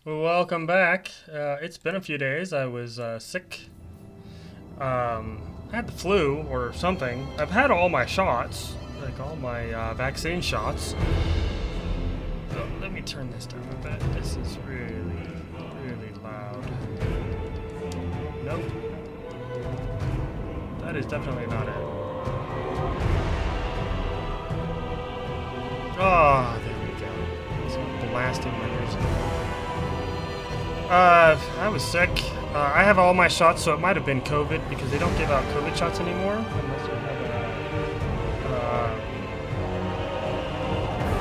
Welcome back. It's been a few days. I was sick. I had the flu or something. I've had all my shots, like all my vaccine shots. Oh, let me turn this down a bit. This is really, really loud. Nope. That is definitely not it. Oh, there we go. It's blasting my ears. I was sick. I have all my shots, so it might have been COVID because they don't give out COVID shots anymore unless you have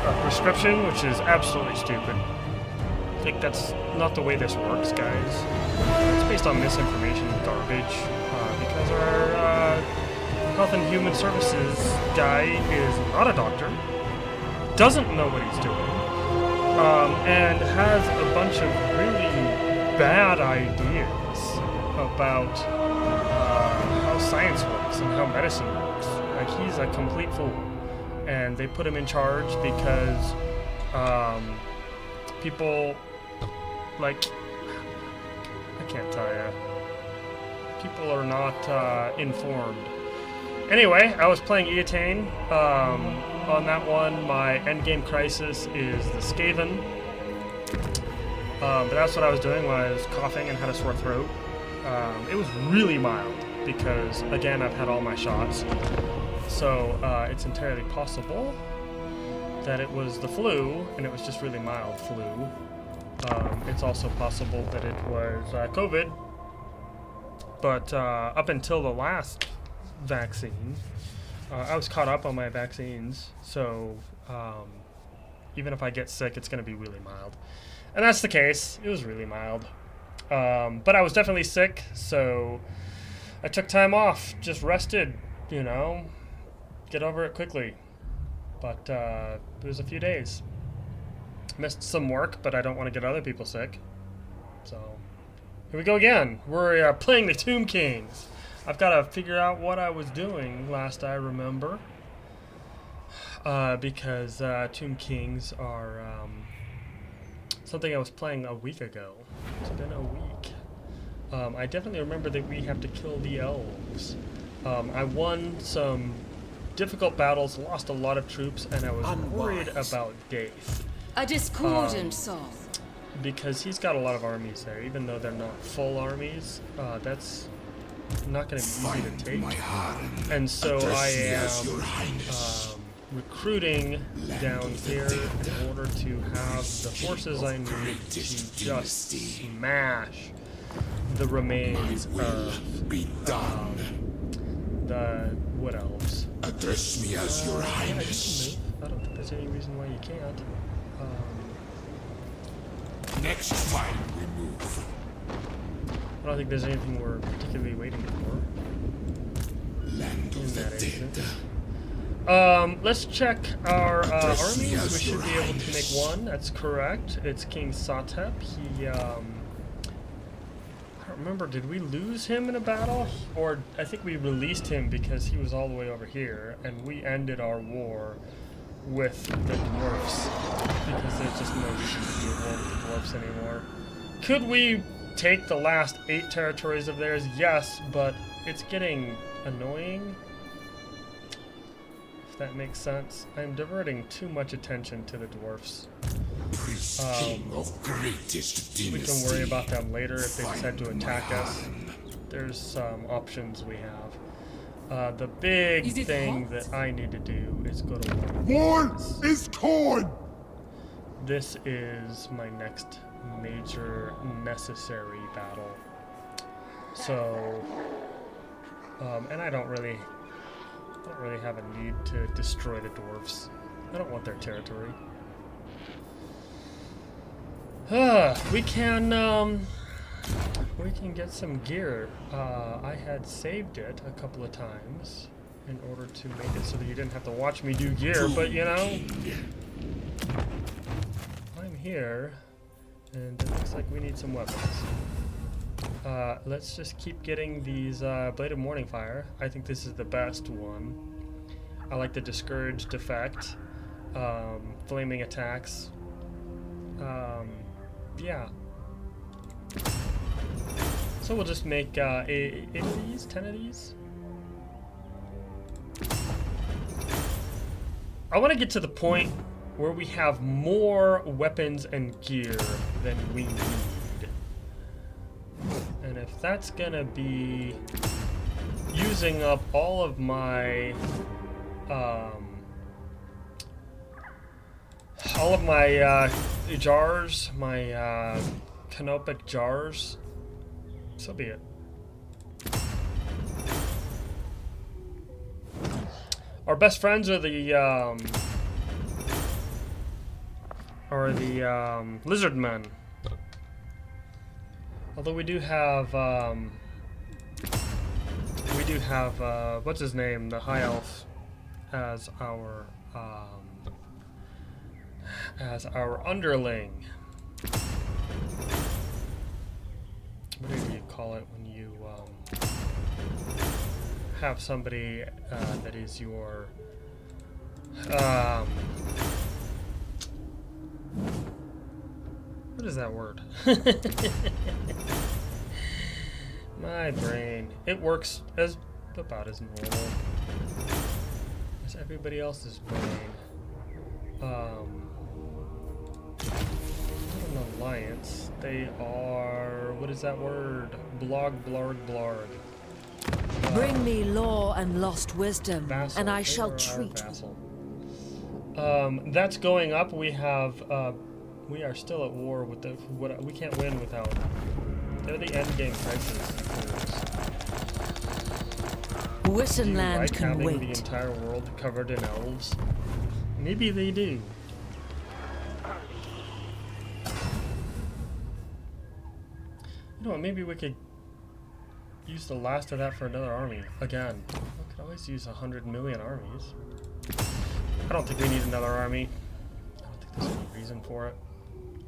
a prescription, which is absolutely stupid. I think that's not the way this works, guys. It's based on misinformation and garbage because our Health and Human Services guy is not a doctor, doesn't know what he's doing, and has a bunch of really bad ideas about how science works and how medicine works. Like, he's a complete fool. And they put him in charge because people, like, I can't tell you. People are not informed. Anyway, I was playing Eatane. On that one, my endgame crisis is the Skaven. But that's what I was doing when I was coughing and had a sore throat. It was really mild because, again, I've had all my shots. So it's entirely possible that it was the flu, and it was just really mild flu. It's also possible that it was COVID. But up until the last vaccine, I was caught up on my vaccines. So even if I get sick, it's going to be really mild. And that's the case. It was really mild. But I was definitely sick, so I took time off, just rested, you know, get over it quickly. But it was a few days. Missed some work, but I don't want to get other people sick. So here we go again. We're playing the Tomb Kings. I've got to figure out what I was doing last I remember. Because Tomb Kings are something I was playing a week ago. It's been a week. I definitely remember that we have to kill the elves. I won some difficult battles, lost a lot of troops, and I was worried about Daith. A discordant song. Because he's got a lot of armies there, even though they're not full armies. That's not going to be easy to take. And so I am recruiting down here in order to have the forces I need to just smash the remains of the Wood Elves. Address me as your highness. I don't think there's any reason why you can't. Next time we move. I don't think there's anything we're particularly waiting for. Land of the dead. Let's check our armies. We should be able to make one. That's correct. It's King Satep. He, I don't remember, did we lose him in a battle? Or I think we released him because he was all the way over here, and we ended our war with the dwarfs because there's just no reason to do a war with the dwarfs anymore. Could we take the last 8 territories of theirs? Yes, but it's getting annoying. That makes sense. I'm diverting too much attention to the dwarfs. King of greatest dynasty. We can worry about them later if they decide to attack us. There's some options we have. The big thing that I need to do is go to war. War is torn. This is my next major necessary battle. So, and I don't really have a need to destroy the dwarves. I don't want their territory. We can get some gear. I had saved it a couple of times in order to make it so that you didn't have to watch me do gear, but you know, I'm here, and it looks like we need some weapons. Let's just keep getting these Blade of Morning Fire. I think this is the best one. I like the Discouraged effect, flaming attacks. Yeah, So we'll just make 8 of these, 10 of these. I want to get to the point where we have more weapons and gear than we need. And if that's gonna be using up all of my jars, my canopic jars, so be it. Our best friends are the lizard men. Although we do have what's his name, the high elf, as our underling. What do you call it when you have somebody that is your what is that word? My brain. It works as about as normal as everybody else's brain. An alliance. They are, what is that word? Blog, blarg, blarg. Bring me law and lost wisdom, Vassal. and I They shall are treat our you. vassal. That's going up. We have, we are still at war with the, we can't win without, they're the end game prices. Wissenland Like can having wait. the entire world covered in elves? Maybe they do. You know what, maybe we could use the last of that for another army. Again. We could always use 100 million armies. I don't think we need another army. I don't think there's any reason for it.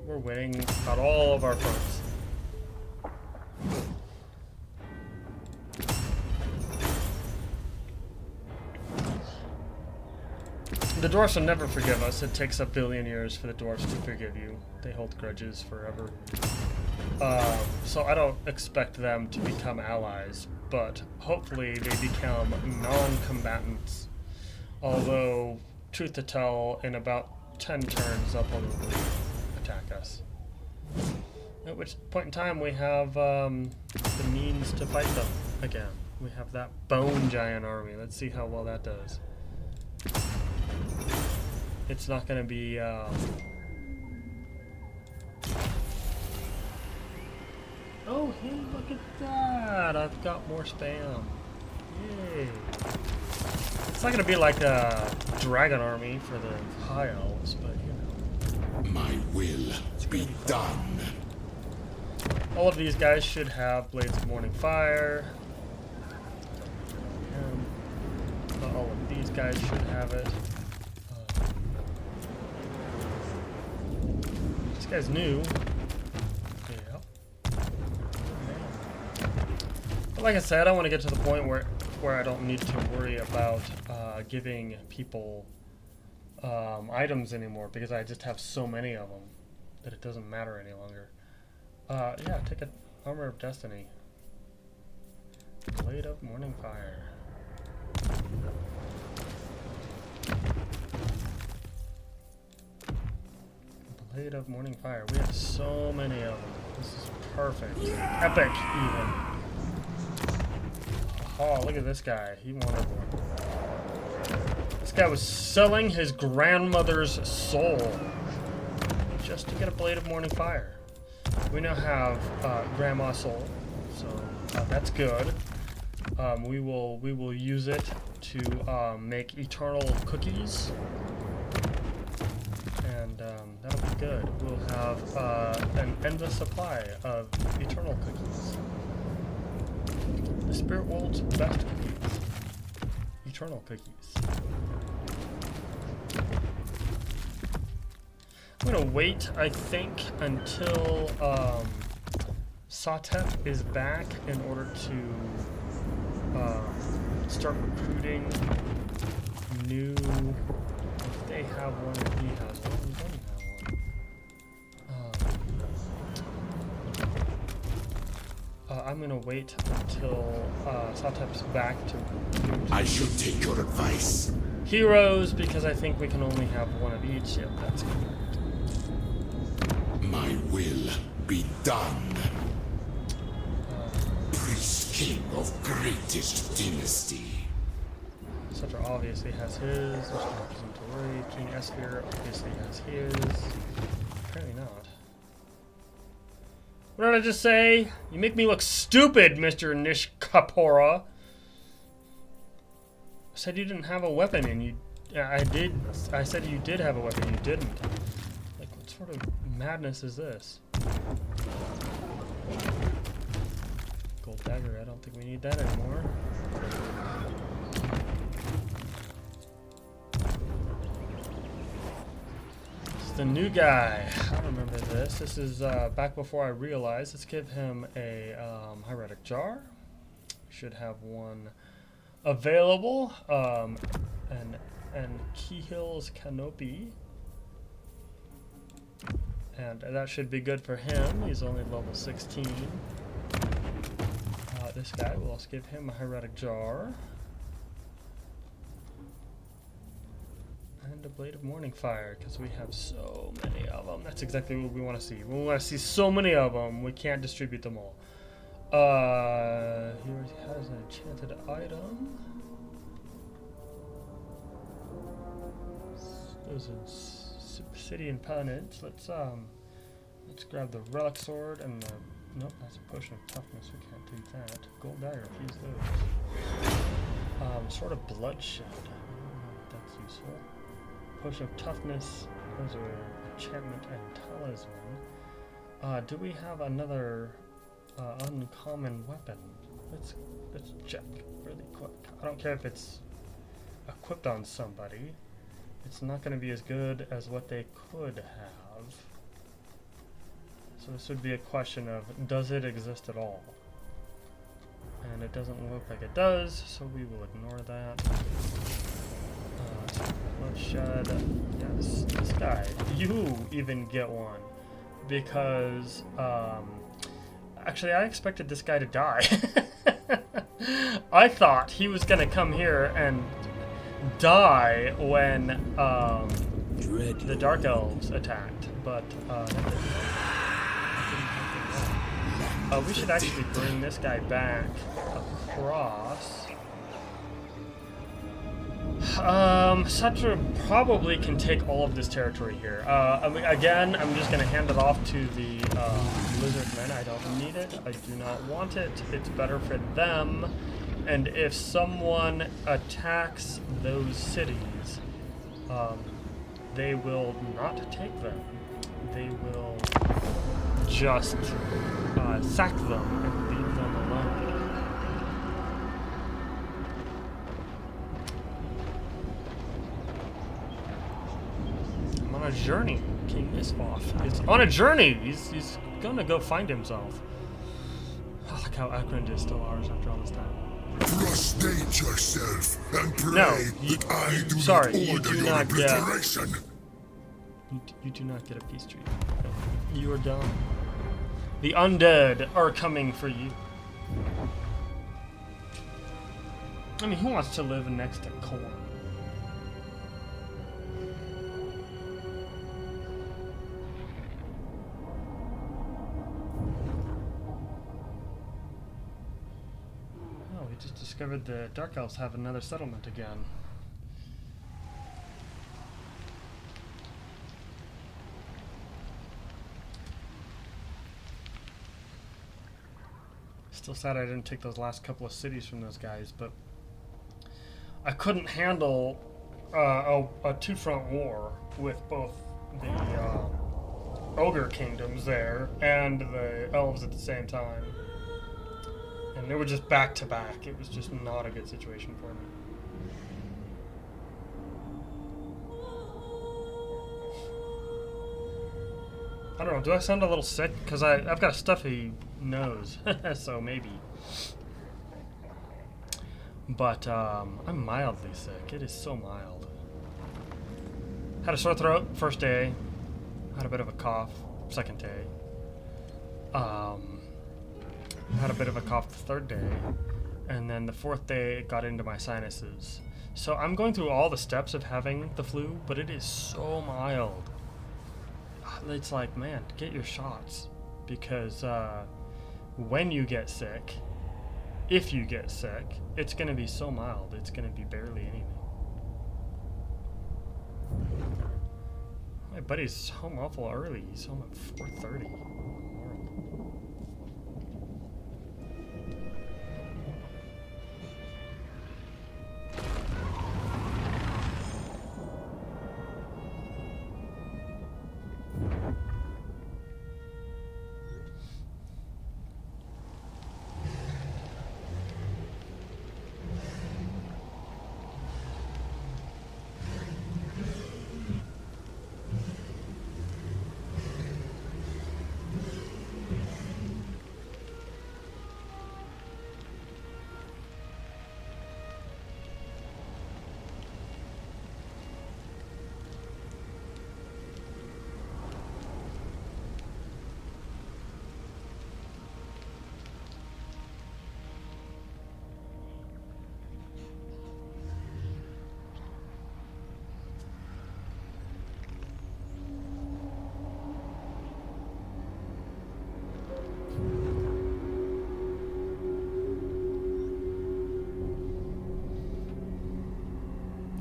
We're winning on all of our fronts. The dwarfs will never forgive us. It takes a billion years for the dwarfs to forgive you. They hold grudges forever. So I don't expect them to become allies, but hopefully they become non-combatants. Although, truth to tell, in about 10 turns they'll probably attack us. At which point in time we have the means to fight them again. We have that bone giant army. Let's see how well that does. It's not going to be... Oh, hey, look at that! I've got more spam. Yay. It's not going to be like a dragon army for the high elves, but you know. My will be done. All of these guys should have Blades of Morning Fire. All of these guys should have it. This guy's new. Yeah. But like I said, I want to get to the point where I don't need to worry about giving people items anymore, because I just have so many of them that it doesn't matter any longer. Yeah, take an Armor of Destiny. Blade of Morning Fire. Blade of Morning Fire. We have so many of them. This is perfect. Epic, even. Oh, look at this guy. He wanted one. This guy was selling his grandmother's soul just to get a Blade of Morning Fire. We now have Grandma's soul, so that's good. We will use it to make eternal cookies, and that'll be good. We'll have an endless supply of eternal cookies. The Spirit World's best cookies. Eternal cookies. I'm gonna wait, I think, until Satep is back in order to start recruiting new. If they have one, or he has one, we don't have one. I'm gonna wait until Satep's back to do I should take your advice. heroes, because I think we can only have one of each. Yep, that's correct. My will be done. Priest King of greatest dynasty. Sutter obviously has his. There's no reason to worry. King Esfir obviously has his. Apparently not. What did I just say? You make me look stupid, Mr. Nishkapora. I said you didn't have a weapon, and you... I did. I said you did have a weapon, you didn't. Like, what sort of madness is this? Gold dagger, I don't think we need that anymore. The new guy. I remember this. This is back before I realized. Let's give him a hieratic jar. We should have one available. And Kihil's canopy. And that should be good for him. He's only level 16. This guy, we'll also give him a hieratic jar. And a blade of morning fire, because we have so many of them. That's exactly what we want to see. We want to see so many of them. We can't distribute them all. Here he has an enchanted item. Those are obsidian penance. Let's grab the relic sword and the... Nope, that's a potion of toughness. We can't do that. Gold dagger, use those. Sword of bloodshed. I don't know if that's useful. Potion of toughness, those are enchantment and talisman. Do we have another uncommon weapon? Let's check really quick. I don't care if it's equipped on somebody. It's not going to be as good as what they could have. So this would be a question of, does it exist at all? And it doesn't look like it does, so we will ignore that. Bloodshed. Yeah, this guy. You even get one. Because, actually, I expected this guy to die. I thought he was gonna come here and die when, the Dark Elves attacked. But, we should actually bring this guy back across. Sutter probably can take all of this territory here. Again, I'm just going to hand it off to the lizard men. I don't need it. I do not want it. It's better for them. And if someone attacks those cities, they will not take them. They will just sack them and leave them alone. On a journey. King Isfoth is on a journey. He's gonna go find himself. Oh, look how Akron is still ours after all this time. Prostrate yourself and pray that I do sorry, not you order do your not get. obliteration. You do not get a peace treaty. No, you are done. The undead are coming for you. I mean, who wants to live next to corn? Just discovered the Dark Elves have another settlement again. Still sad I didn't take those last couple of cities from those guys, but I couldn't handle a two-front war with both the Ogre Kingdoms there and the Elves at the same time. And they were just back to back. It was just not a good situation for me. I don't know, do I sound a little sick? Because I've got a stuffy nose, so maybe. But I'm mildly sick. It is so mild. Had a sore throat first day. Had a bit of a cough second day. had a bit of a cough the third day, and then the fourth day it got into my sinuses. So I'm going through all the steps of having the flu, but it is so mild. It's like, man, get your shots, because when you get sick, if you get sick, it's going to be so mild, it's going to be barely anything. My buddy's home awful early. He's home at 4:30.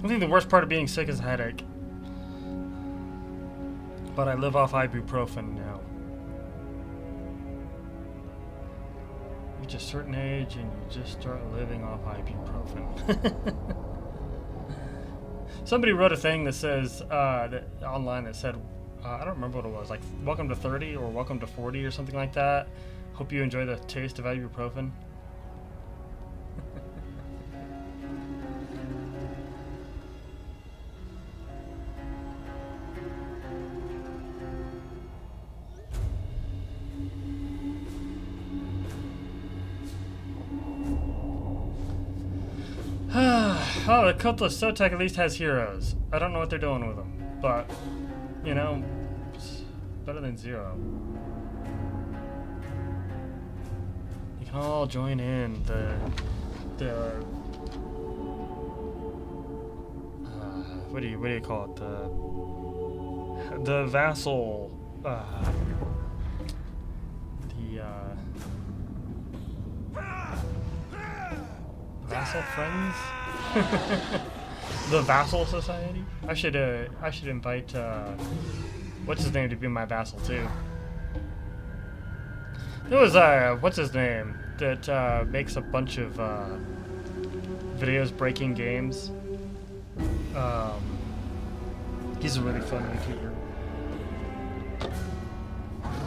I think the worst part of being sick is a headache. But I live off ibuprofen now. You reach a certain age and you just start living off ibuprofen. Somebody wrote a thing that says, online that said, I don't remember what it was, like welcome to 30 or welcome to 40 or something like that. Hope you enjoy the taste of ibuprofen. Oh, the cult of Sotek at least has heroes. I don't know what they're doing with them, but, you know, it's better than zero. You can all join in what do you call it? The vassal, vassal friends? The Vassal Society? I should invite what's his name to be my vassal too. There was what's his name that makes a bunch of videos breaking games. He's a really fun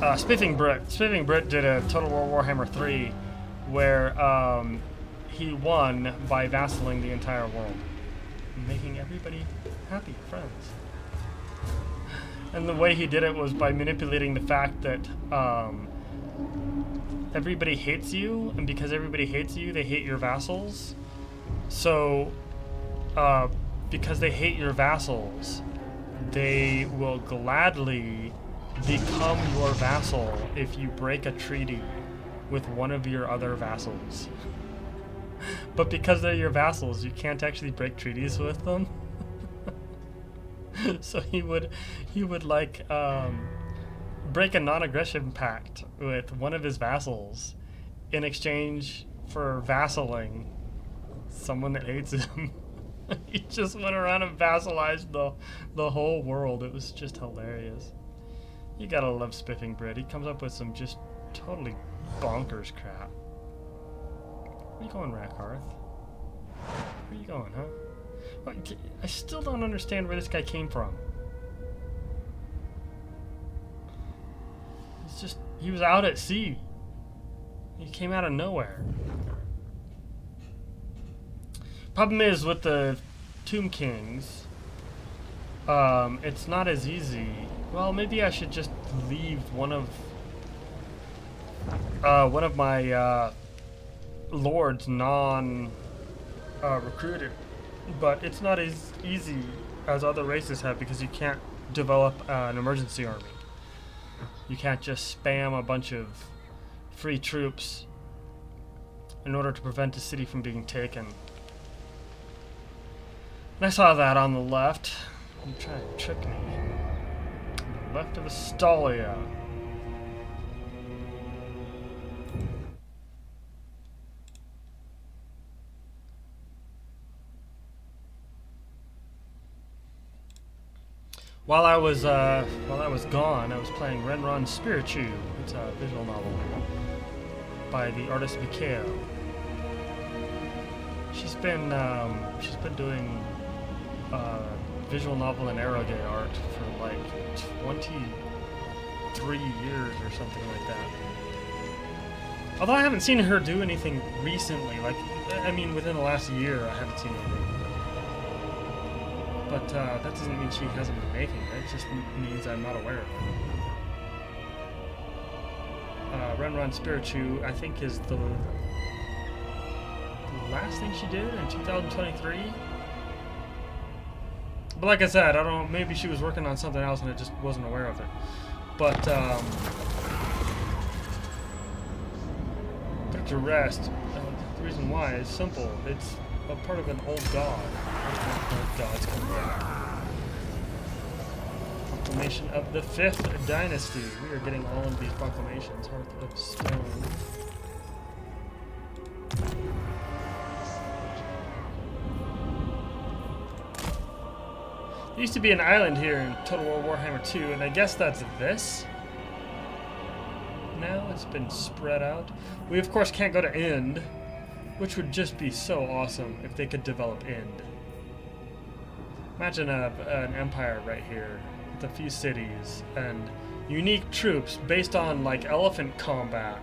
YouTuber. Spiffing Brit did a Total War Warhammer 3 where he won by vassaling the entire world, making everybody happy, friends. And the way he did it was by manipulating the fact that everybody hates you, and because everybody hates you, they hate your vassals. So, because they hate your vassals, they will gladly become your vassal if you break a treaty with one of your other vassals. But because they're your vassals, you can't actually break treaties with them. So he would like break a non-aggression pact with one of his vassals in exchange for vassaling someone that hates him. He just went around and vassalized the whole world. It was just hilarious. You gotta love Spiffing Brit. He comes up with some just totally bonkers crap. Where you going, Rackhearth? Where you going, huh? I still don't understand where this guy came from. It's just, he was out at sea. He came out of nowhere. Problem is with the Tomb Kings, it's not as easy. Well, maybe I should just leave one of my lords recruited, but it's not as easy as other races have because you can't develop an emergency army. You can't just spam a bunch of free troops in order to prevent the city from being taken. And I saw that on the left. You're trying to trick me. On the left of Astolia. While I was gone, I was playing Renron Spiritu. It's a visual novel by the artist Mikhail. She's been doing visual novel and aerogate art for like 23 years or something like that. Although I haven't seen her do anything recently. Like, I mean, within the last year, I haven't seen anything. But that doesn't mean she hasn't been making it. It just means I'm not aware of it. Renron Spiritu, I think, is the last thing she did in 2023. But like I said, I don't know, maybe she was working on something else and I just wasn't aware of it. But put it to rest. The reason why is simple. It's a part of an old god. Old gods come back. Proclamation of the 5th Dynasty. We are getting all of these proclamations. Hearth of Stone. There used to be an island here in Total War Warhammer 2, and I guess that's this. Now it's been spread out. We of course can't go to End, which would just be so awesome if they could develop End. Imagine an empire right here with a few cities and unique troops based on like elephant combat.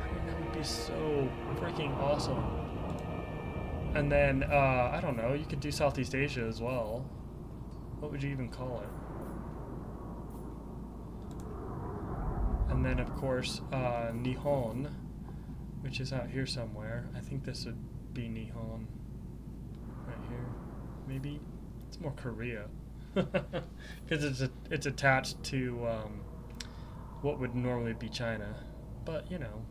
I mean, that would be so freaking awesome. And then, I don't know, you could do Southeast Asia as well. What would you even call it? And then, of course, Nihon, which is out here somewhere. I think this would be Nihon. Right here. Maybe? It's more Korea. Because it's attached to what would normally be China. But, you know,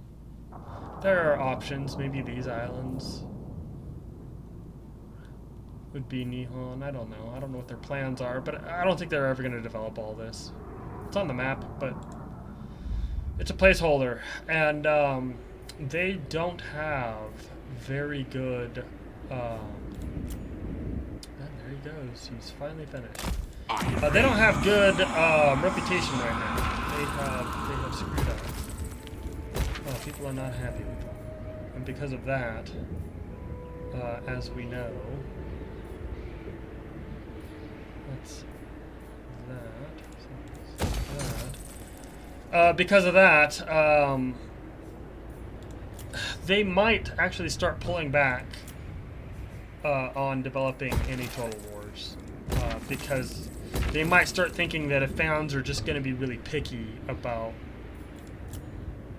there are options. Maybe these islands would be Nihon. I don't know. I don't know what their plans are, but I don't think they're ever going to develop all this. It's on the map, but it's a placeholder. And they don't have very good... there he goes. He's finally finished. They don't have good reputation right now. They have screwed up. People are not happy with them. And because of that, as we know... That's that. Because of that, they might actually start pulling back on developing any Total Wars. Because they might start thinking that if fans are just going to be really picky about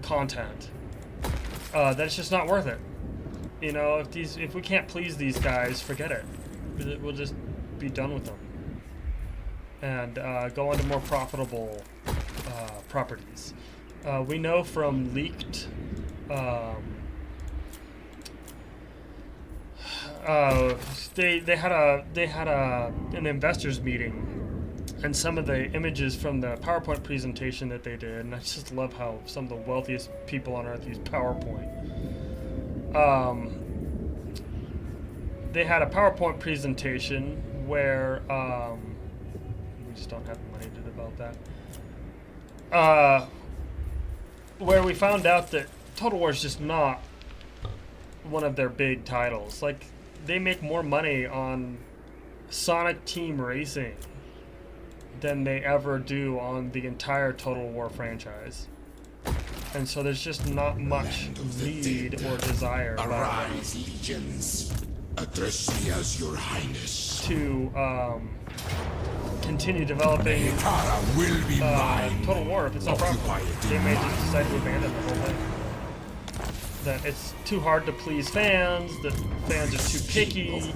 content, that it's just not worth it. You know, if we can't please these guys, forget it. We'll just be done with them. And go on to more profitable properties. We know from leaked they had an investors meeting, and some of the images from the PowerPoint presentation that they did, and I just love how some of the wealthiest people on earth use PowerPoint. They had a PowerPoint presentation where we just don't have the money to develop that. Where we found out that Total War is just not one of their big titles. Like, they make more money on Sonic Team Racing than they ever do on the entire Total War franchise. And so there's just not much need or desire Arise, legions. Address me as your highness. To continue developing will be mine. Total War if it's not profitable. They may just decide to abandon the whole thing. That it's too hard to please fans, that fans are too picky.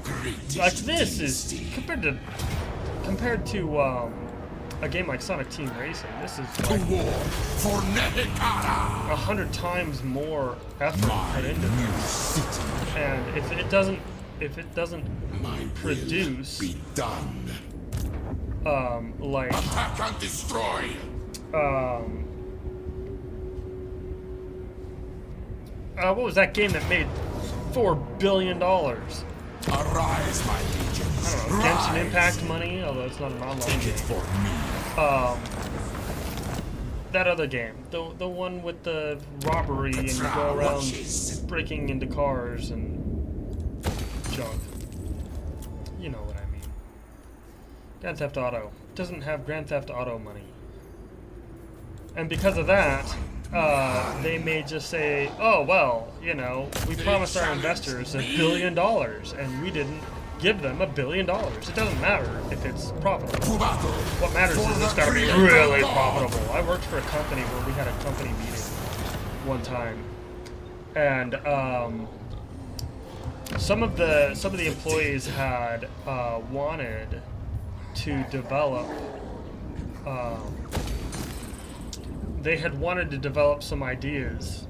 Like, this is compared to a game like Sonic Team Racing, this is To like war for Nehekara. 100 times more effort My put into new this. city. And if it doesn't My produce will be done. like Attack and destroy. What was that game that made $4 billion? Arise, my legions. I don't know, Genshin Impact money, although it's not an online Take game. it for me. That other game, the one with the robbery and you go around breaking into cars and junk. You know what I mean. Grand Theft Auto doesn't have Grand Theft Auto money, and because of that, they may just say, "Oh well, you know, we promised our investors $1 billion, and we didn't give them $1 billion. It doesn't matter if it's profitable. What matters is it's got to be really profitable." I worked for a company where we had a company meeting one time, and some of the employees had wanted to develop. They had wanted to develop some ideas.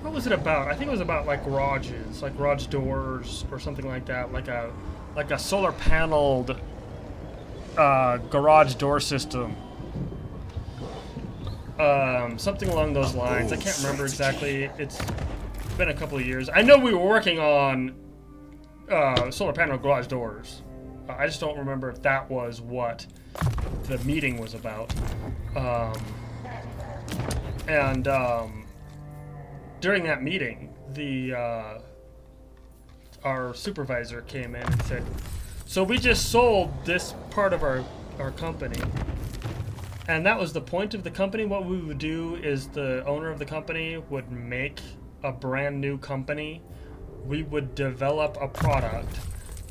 What was it about? I think it was about like garages, like garage doors or something like that, like a solar paneled garage door system. Something along those lines. I can't remember exactly. It's been a couple of years. I know we were working on solar panel garage doors. I just don't remember if that was what the meeting was about. During that meeting, our supervisor came in and said, "So we just sold this part of our company." And that was the point of the company. What we would do is the owner of the company would make a brand new company. We would develop a product,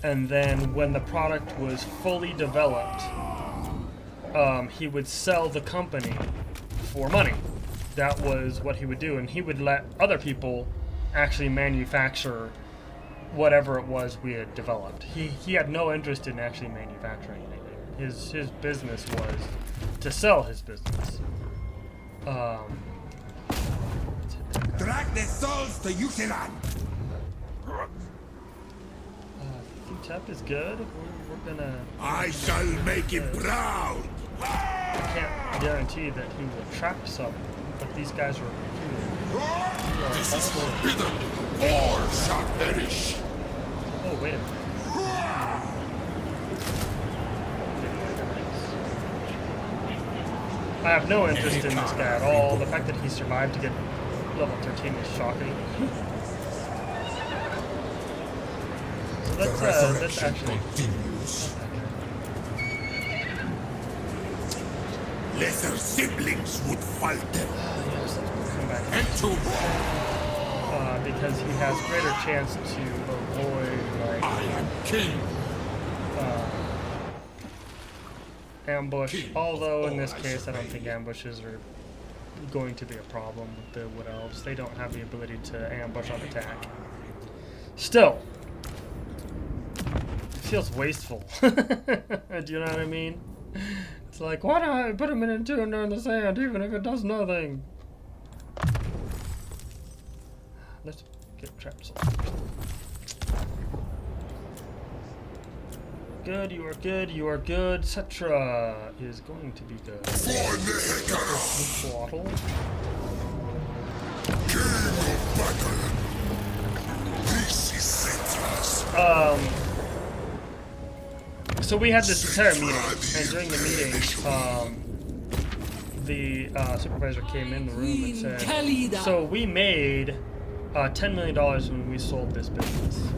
and then when the product was fully developed, he would sell the company for money. That was what he would do, and he would let other people actually manufacture whatever it was we had developed. He had no interest in actually manufacturing anything. His business was to sell his business. Drag their souls to Yukilan. UTEP is good. We're gonna. I shall make him proud. I can't guarantee that he will trap some, but these guys are. This is forbidden. All shall perish. Oh wait a minute. I have no interest in this guy at all. The fact that he survived to get level 13 is shocking. So that's actually. Continues. Lesser siblings would falter. Come back. And to because he has greater chance to avoid like I am king. ambush. Although in this case, I don't think ambushes are going to be a problem with the Wood Elves. They don't have the ability to ambush on attack. Still, it feels wasteful. Do you know what I mean? It's like, why don't I put him in a tune in the sand, even if it does nothing? Let's get trapped. Good, you are good, you are good. Cetra is going to be good. For Nehekara. Throttle. King of battle. This is Cetra's. So we had this entire meeting, and during the meeting, the supervisor came in the room and said, "So we made $10 million when we sold this business,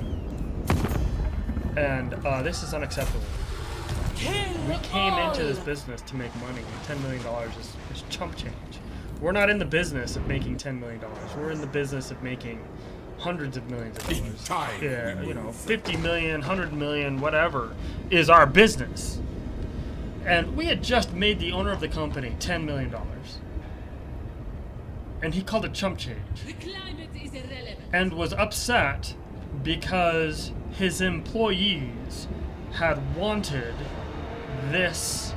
and this is unacceptable. We came into this business to make money. $10 million is chump change. We're not in the business of making $10 million. We're in the business of making hundreds of millions of dollars. Yeah, you know, 50 million, 100 million, whatever is our business. And we had just made the owner of the company $10 million. And he called it chump change. The climate is irrelevant. And was upset because his employees had wanted this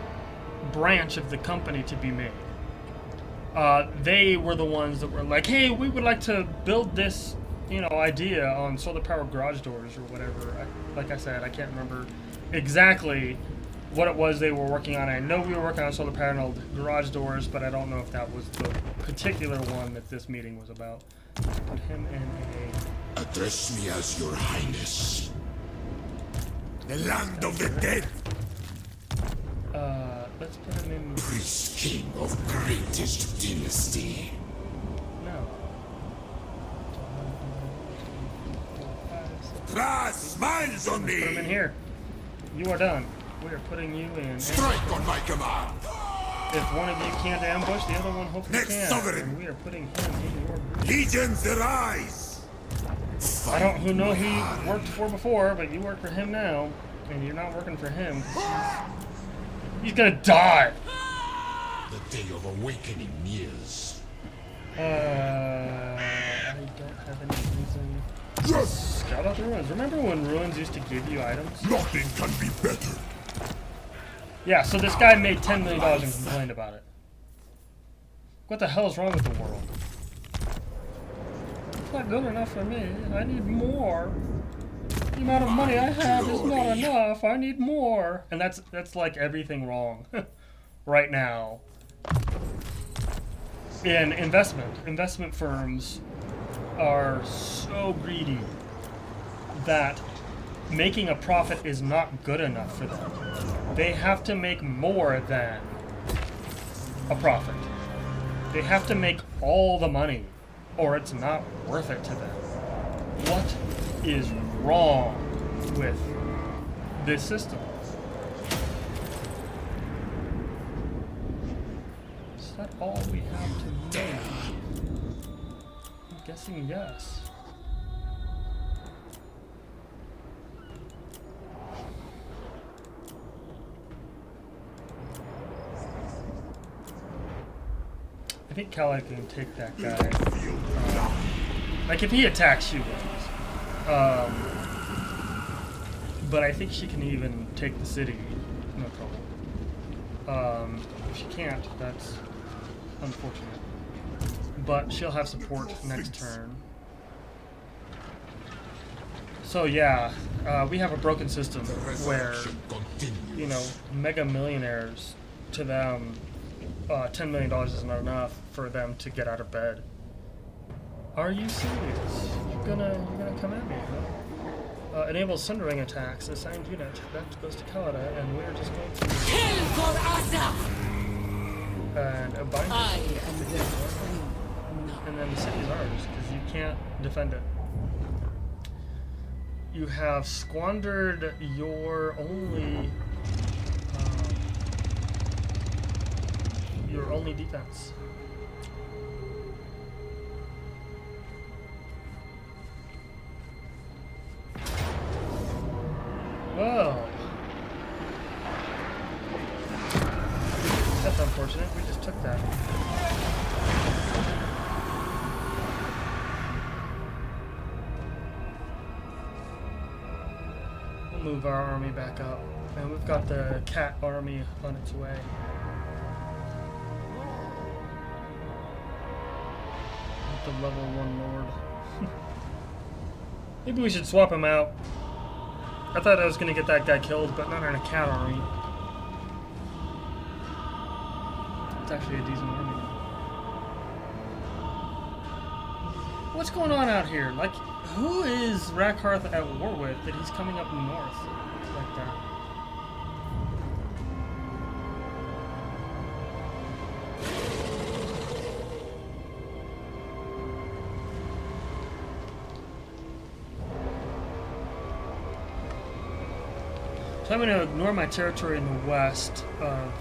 branch of the company to be made. They were the ones that were like, hey, we would like to build this, idea on solar powered garage doors or whatever. Like I said, I can't remember exactly what it was they were working on. I know we were working on solar paneled garage doors, but I don't know if that was the particular one that this meeting was about. Let's put him in a... Address me as your highness. The land of the dead. Let's put him in... Priest king of greatest dynasty. No. Class smiles on me. Put him in here. You are done. We are putting you in. Strike on my command. If one of you can't ambush, the other one hopefully Next can. sovereign. And we are putting him in your group. Legions arise. I don't know who he worked for before, but you work for him now, and you're not working for him. He's gonna die. The day of awakening nears. I don't have any reason. Yes. Scout out the ruins. Remember when ruins used to give you items? Nothing can be better. Yeah, so this guy made $10 million and complained about it. What the hell is wrong with the world? It's not good enough for me. I need more. The amount of money I have is not enough. I need more. And that's like everything wrong right now. In investment firms are so greedy that making a profit is not good enough for them. They have to make more than a profit. They have to make all the money, or it's not worth it to them. What is wrong with this system? Is that all we have to make? I'm guessing yes. I think Kala can take that guy. Like if he attacks, she wins. But I think she can even take the city, no trouble. If she can't, that's unfortunate. But she'll have support next turn. So yeah, we have a broken system where, mega millionaires, to them, $10 million is not enough for them to get out of bed. Are you serious? You're gonna come at me, huh? Enables sundering attacks. Assigned unit. That goes to Kalada, and we're just going to Kill for Asa! and a binder. I am the free. And then the city's ours, because you can't defend it. You have squandered your only defense. Whoa. That's unfortunate. We just took that. We'll move our army back up. And we've got the cat army on its way. The level 1 lord. Maybe we should swap him out. I thought I was gonna get that guy killed, but not in a cat army. It's actually a decent army. What's going on out here? Like, who is Rakarth at war with that he's coming up north like that? So I'm going to ignore my territory in the west of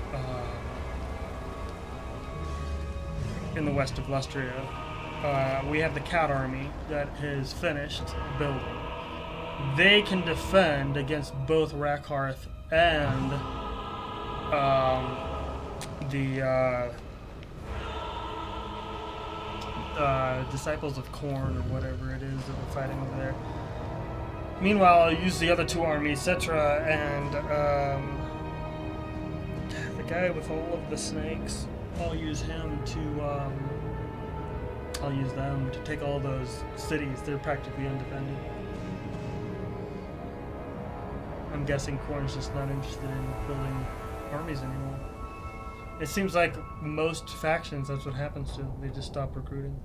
Lustria. We have the Cat Army that is finished building. They can defend against both Rakarth and the Disciples of Corn, or whatever it is that we're fighting over there. Meanwhile, I'll use the other two armies, Cetra and the guy with all of the snakes. I'll use him to I'll use them to take all those cities. They're practically undefended. I'm guessing Korn's just not interested in building armies anymore. It seems like most factions, that's what happens to them. They just stop recruiting.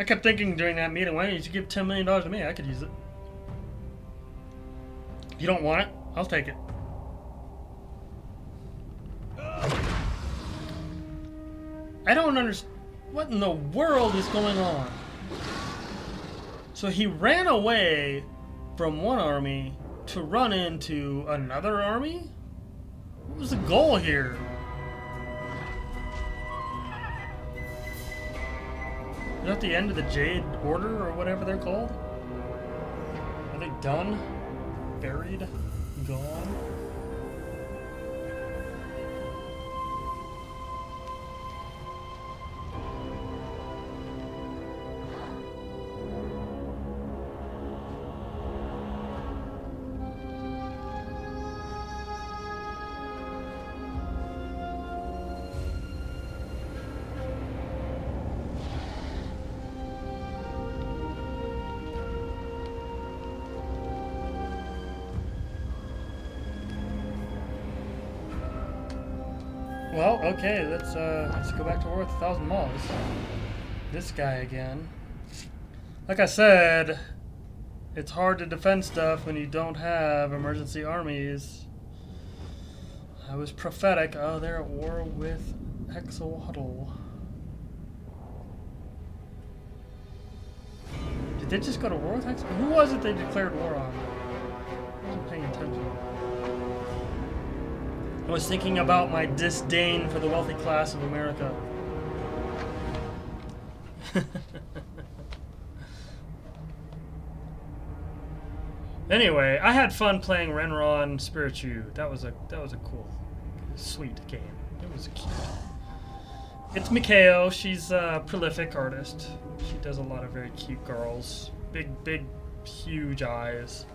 I kept thinking during that meeting, why don't you give $10 million to me? I could use it. You don't want it? I'll take it. I don't understand. What in the world is going on? So he ran away from one army to run into another army? What was the goal here? Is that the end of the Jade Order or whatever they're called? Are they done? Buried? Gone? Well, okay, let's go back to war with 1,000 Mauls. This guy again. Like I said, it's hard to defend stuff when you don't have emergency armies. I was prophetic. Oh, they're at war with Exohuddle. Did they just go to war with Exohuddle? Who was it they declared war on? I wasn't paying attention. I was thinking about my disdain for the wealthy class of America. Anyway, I had fun playing Renron Spiritu. That was a cool, sweet game. It was cute. It's Mikao. She's a prolific artist. She does a lot of very cute girls. Big, huge eyes.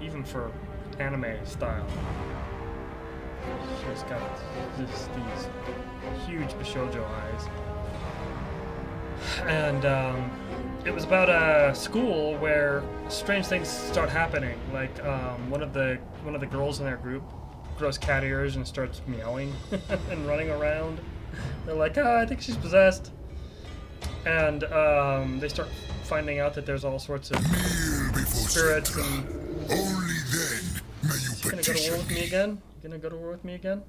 Even for anime style. She's got these huge Bishoujo eyes. And it was about a school where strange things start happening. Like one of the girls in their group grows cat ears and starts meowing and running around. They're like, I think she's possessed. And they start finding out that there's all sorts of spirits and... Only then may you Gonna go to war with me again? Gonna go to war with me again?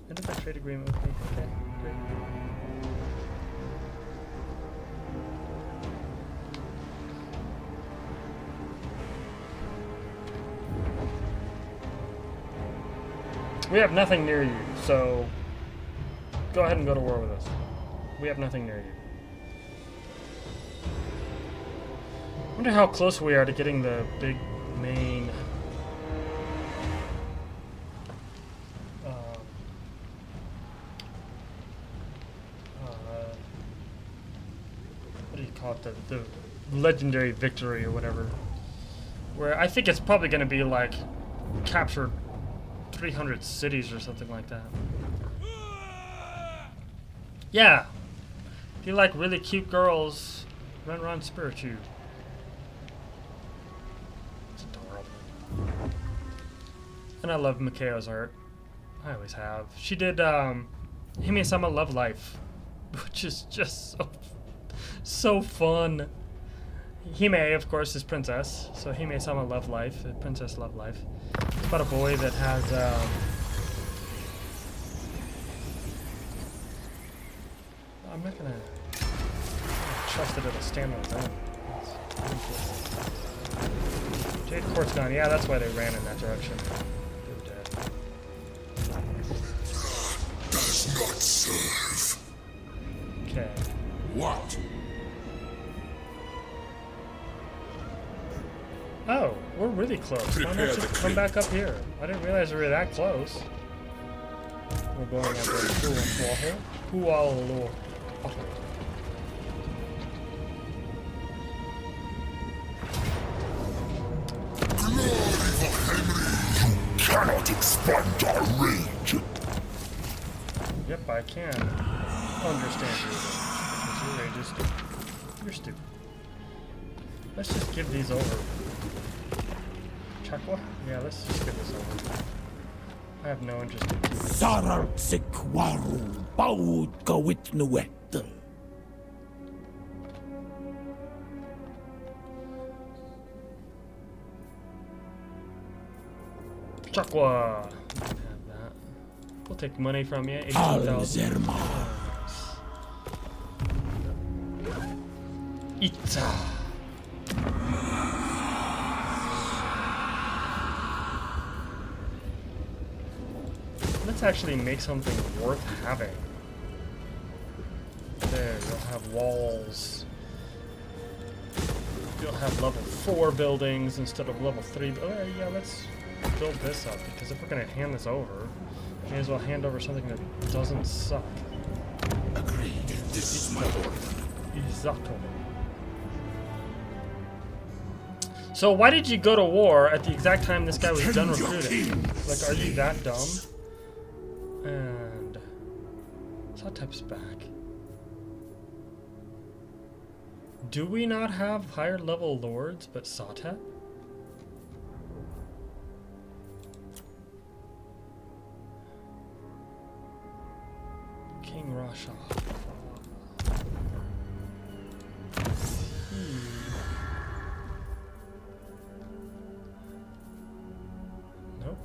Ended that trade agreement with me. Okay, great. We have nothing near you, so go ahead and go to war with us. We have nothing near you. I wonder how close we are to getting the big main what do you call it, the legendary victory or whatever, where I think it's probably going to be like capture 300 cities or something like that. Yeah, if you like really cute girls, Renron Spiritu. It's adorable. And I love Mikao's art. I always have. She did Hime-sama Love Life, which is just so fun. Hime, of course, is princess, so Hime-sama Love Life, Princess Love Life. It's about a boy that has I'm not gonna trust that it'll stand on its own. Jade Court's gone. Yeah, that's why they ran in that direction. They're dead. does not serve. Okay. What? Oh, we're really close. Why don't you come back up here? I didn't realize we were that close. We're going up there. Hualo. Cannot expand our range. Yep, I can understand you. Because your rage is stupid. You're stupid. Let's just give these over. Chakwa? Yeah, let's just give this over. I have no interest in keeping this. Sarartsikwaru baud kawitnuet. Chakwa! Have that. We'll take money from you. 18,000. Itza! Let's actually make something worth having. There, you'll have walls. You'll have level 4 buildings instead of level 3. Oh, yeah, let's build this up, because if we're going to hand this over, may as well hand over something that doesn't suck. Agreed. This is my order. Exactly. So why did you go to war at the exact time this guy was done recruiting? Like, are you that dumb? And Satep's back. Do we not have higher level lords but Satep? King Rasha. Nope.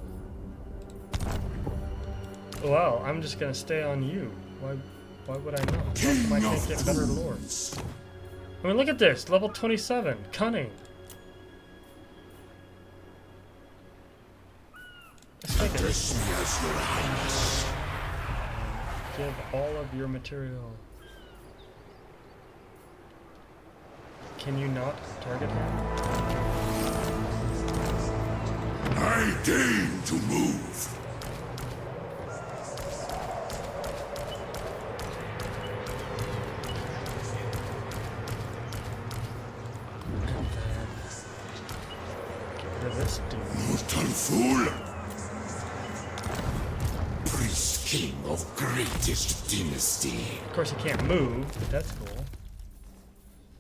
Well, I'm just gonna stay on you. Why would I not? How come I can't get better lords? I mean, look at this. Level 27. Cunning. Let's take it. Give all of your material. Can you not target him? I deign to move. This dude. Mortal fool! Priest king of greatest dynasty. Of course, he can't move, but that's cool.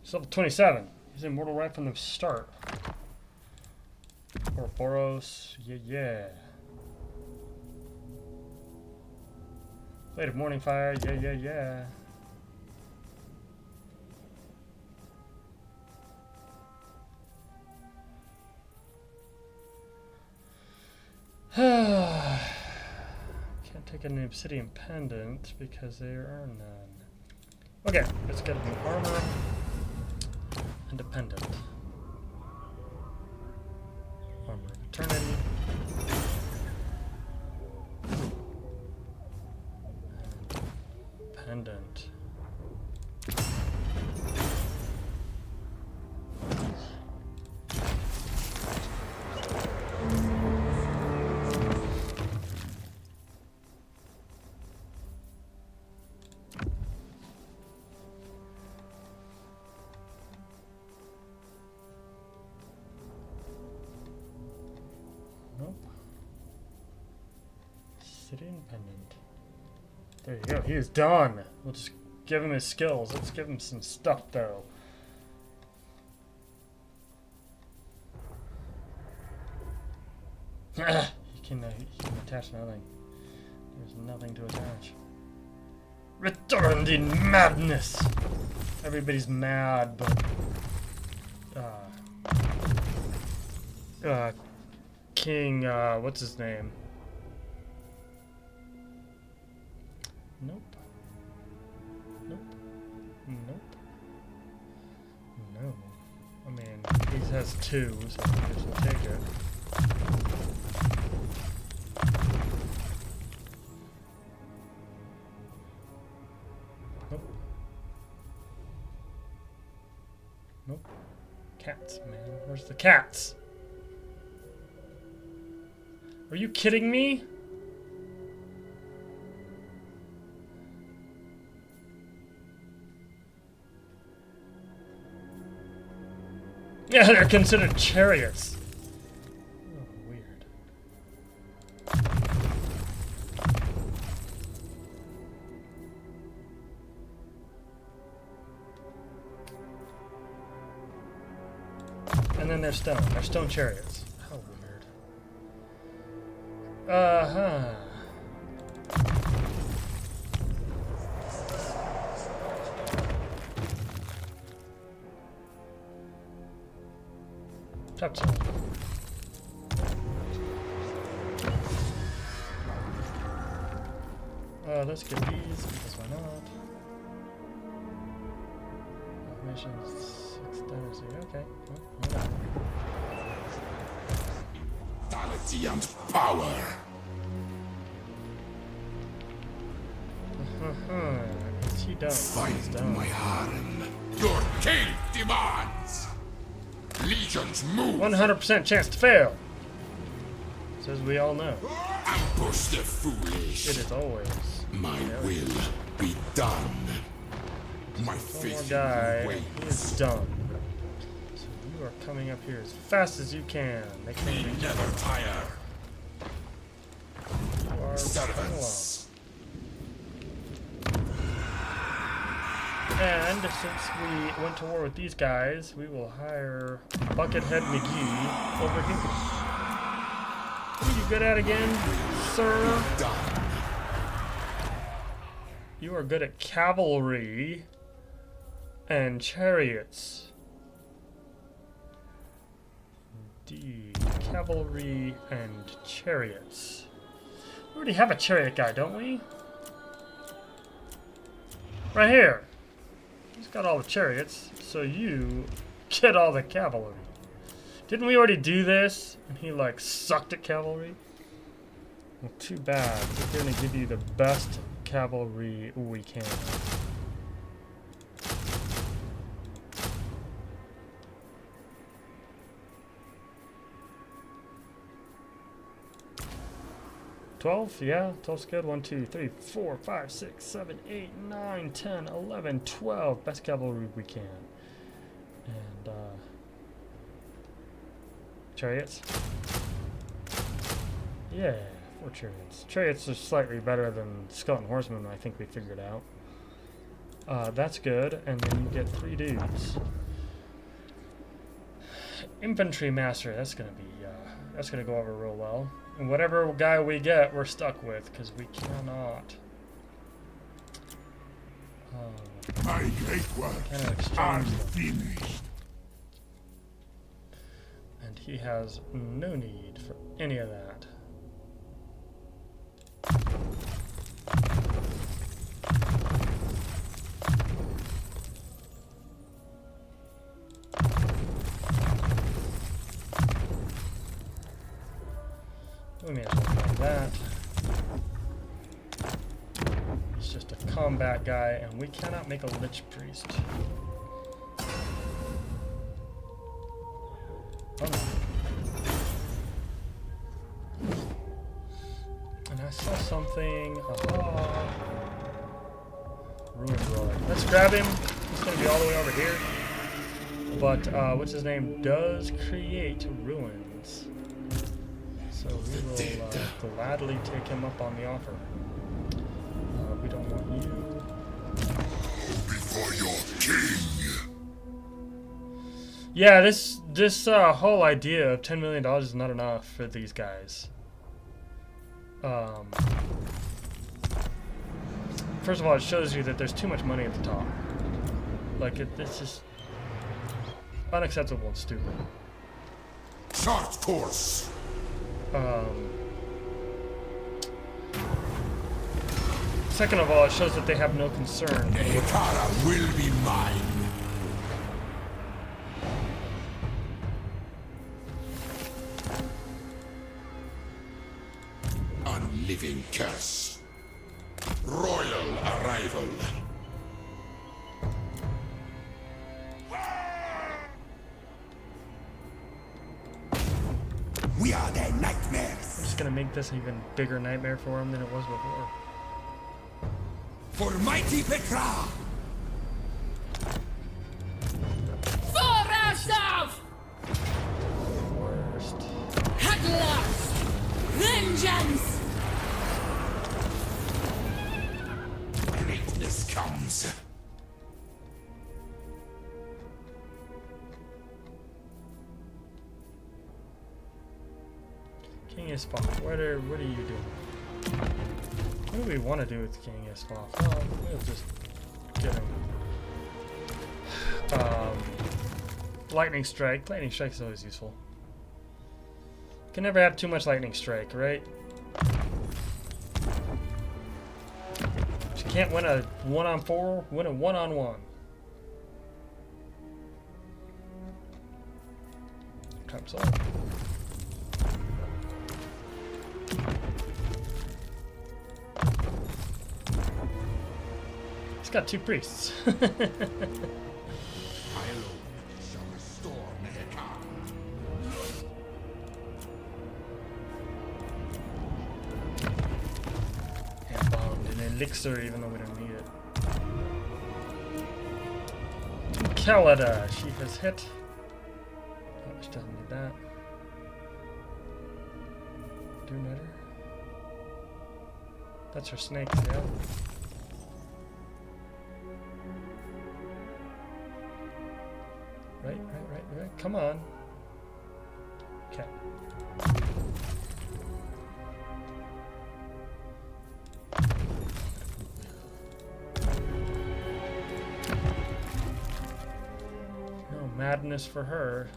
He's level 27. He's immortal right from the start. Ouroboros, yeah. Blade of Morning Fire, yeah. Can't take an obsidian pendant because there are none. Okay, let's get an armor and a pendant. Armor of Eternity. And pendant. Nope. Obsidian pendant. There you go. He is done. We'll just give him his skills. Let's give him some stuff, though. He can attach nothing. There's nothing to attach. Returned in madness. Everybody's mad, but King, what's his name? Nope. Nope. Nope. No. I mean, he has 2, so I guess we'll take it. Nope. Nope. Cats, man. Where's the cats? Are you kidding me? Yeah, they're considered chariots. Oh, weird. And then they're stone. They're stone chariots. How weird. Uh-huh. Top 2. Let's get these because why not? Missions extended. Okay. Well, Vitality and power. Is he done? He's done. My harem. Your king demands. Legions move. 100% chance to fail. As we all know. Ambush the foolish. It is always. My will be done. My One more faith guy. in you He is done. So you are coming up here as fast as you can. They We can't reach never tire. you. You are Servants. And since we went to war with these guys, we will hire Buckethead McGee over here. What are you good at again, sir? Done. You are good at cavalry and chariots. Indeed. Cavalry and chariots. We already have a chariot guy, don't we? Right here. He's got all the chariots, so you get all the cavalry. Didn't we already do this? And he like sucked at cavalry? Well, too bad. We're gonna give you the best cavalry we can. Yeah, 12's good. 1, 2, 3, 4, 5, 6, 7, 8, 9, 10, 11, 12. Best cavalry we can. And, chariots? Yeah, 4 chariots. Chariots are slightly better than skeleton horsemen, I think we figured out. That's good. And then you get 3 dudes. Infantry master, that's gonna go over real well. And whatever guy we get, we're stuck with, because we cannot. My great work Cannot exchange are them. finished. And he has no need for any of that. We may as well have that. He's just a combat guy, and we cannot make a Lich Priest. Oh no. And I saw something. Aha. Ruined Relic. Let's grab him. He's gonna be all the way over here. But what's his name? Does create ruins. So we will gladly take him up on the offer. We don't want you. Before your king. Yeah, this whole idea of $10 million is not enough for these guys. First of all, it shows you that there's too much money at the top. Like, it's just unacceptable and stupid. Short course. Second of all, it shows that they have no concern. Hekara will be mine. Unliving curse. Royal arrival. We are their nightmares. I'm just gonna make this an even bigger nightmare for him than it was before. For mighty Petra! For ourselves! vengeance! Greatness comes. King Isfaf, what are you doing? What do we want to do with King Isfaf? Well, we'll just get him. Lightning Strike. Lightning Strike is always useful. Can never have too much Lightning Strike, right? You can't win a 1-on-4, win a 1-on-1. Trap soul. He's got 2 priests. I alone shall restore Mehekan. And bombed an elixir, even though we don't need it. Kalida, she has hit. Oh, she doesn't need that. Doomrider. That's her snake, yeah. Right. Come on. Okay. No madness for her.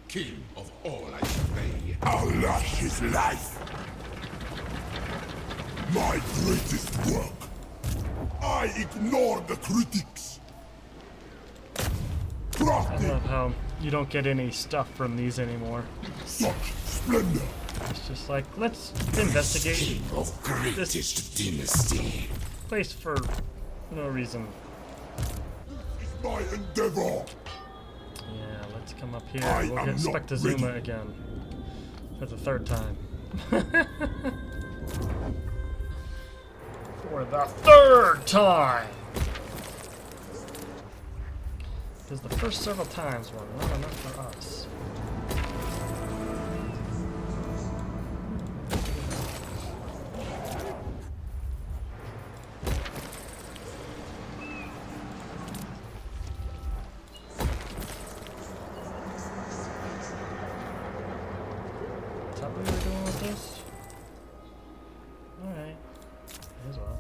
King of all I slay. Allah his life. My greatest work. I ignore the critics. I love how you don't get any stuff from these anymore. Such splendor. It's just like, let's investigate King of greatest dynasty. place for no reason. It's my endeavor. Yeah, let's come up here. I We'll am get not Spectazuma ready. again. For the 3rd time. For the 3rd time! Because the first several times were not enough for us. Is that what we were doing with this? Alright. May as well.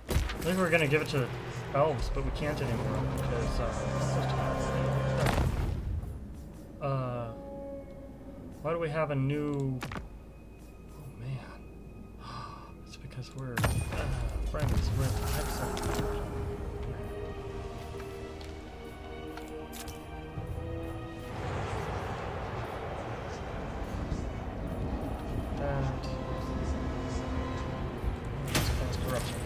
I think we were gonna give it to elves, but we can't anymore because why do we have a new? Oh man, it's because we're friends with excellent. That's corruption.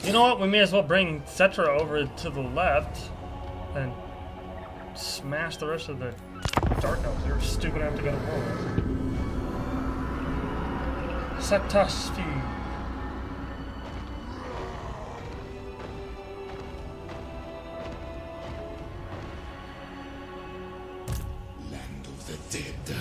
You know what? We may as well bring Cetra over to the left and smash the rest of the Dark Elves. They're stupid enough to go to war with. Satashvi. Land of the dead.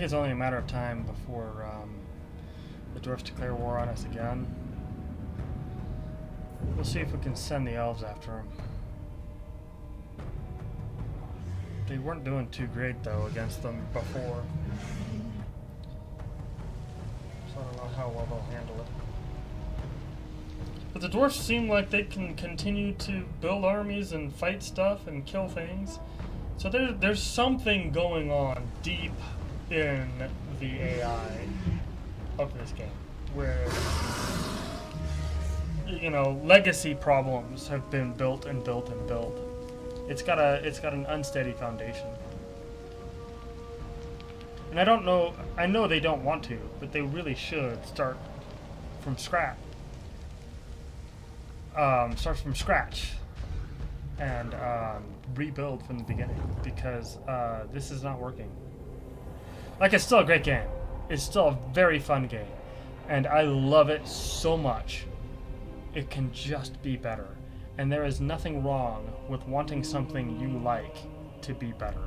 it's only a matter of time before the dwarves declare war on us again. We'll see if we can send the elves after them. They weren't doing too great though against them before. So I don't know how well they'll handle it. But the dwarfs seem like they can continue to build armies and fight stuff and kill things. So there's something going on deep in the AI of this game, where, you know, legacy problems have been built and built and built. It's got an unsteady foundation. And I don't know, I know they don't want to, but they really should start from scratch. Start from scratch and rebuild from the beginning, because this is not working. Like, it's still a great game. It's still a very fun game, and I love it so much. It can just be better, and there is nothing wrong with wanting something you like to be better.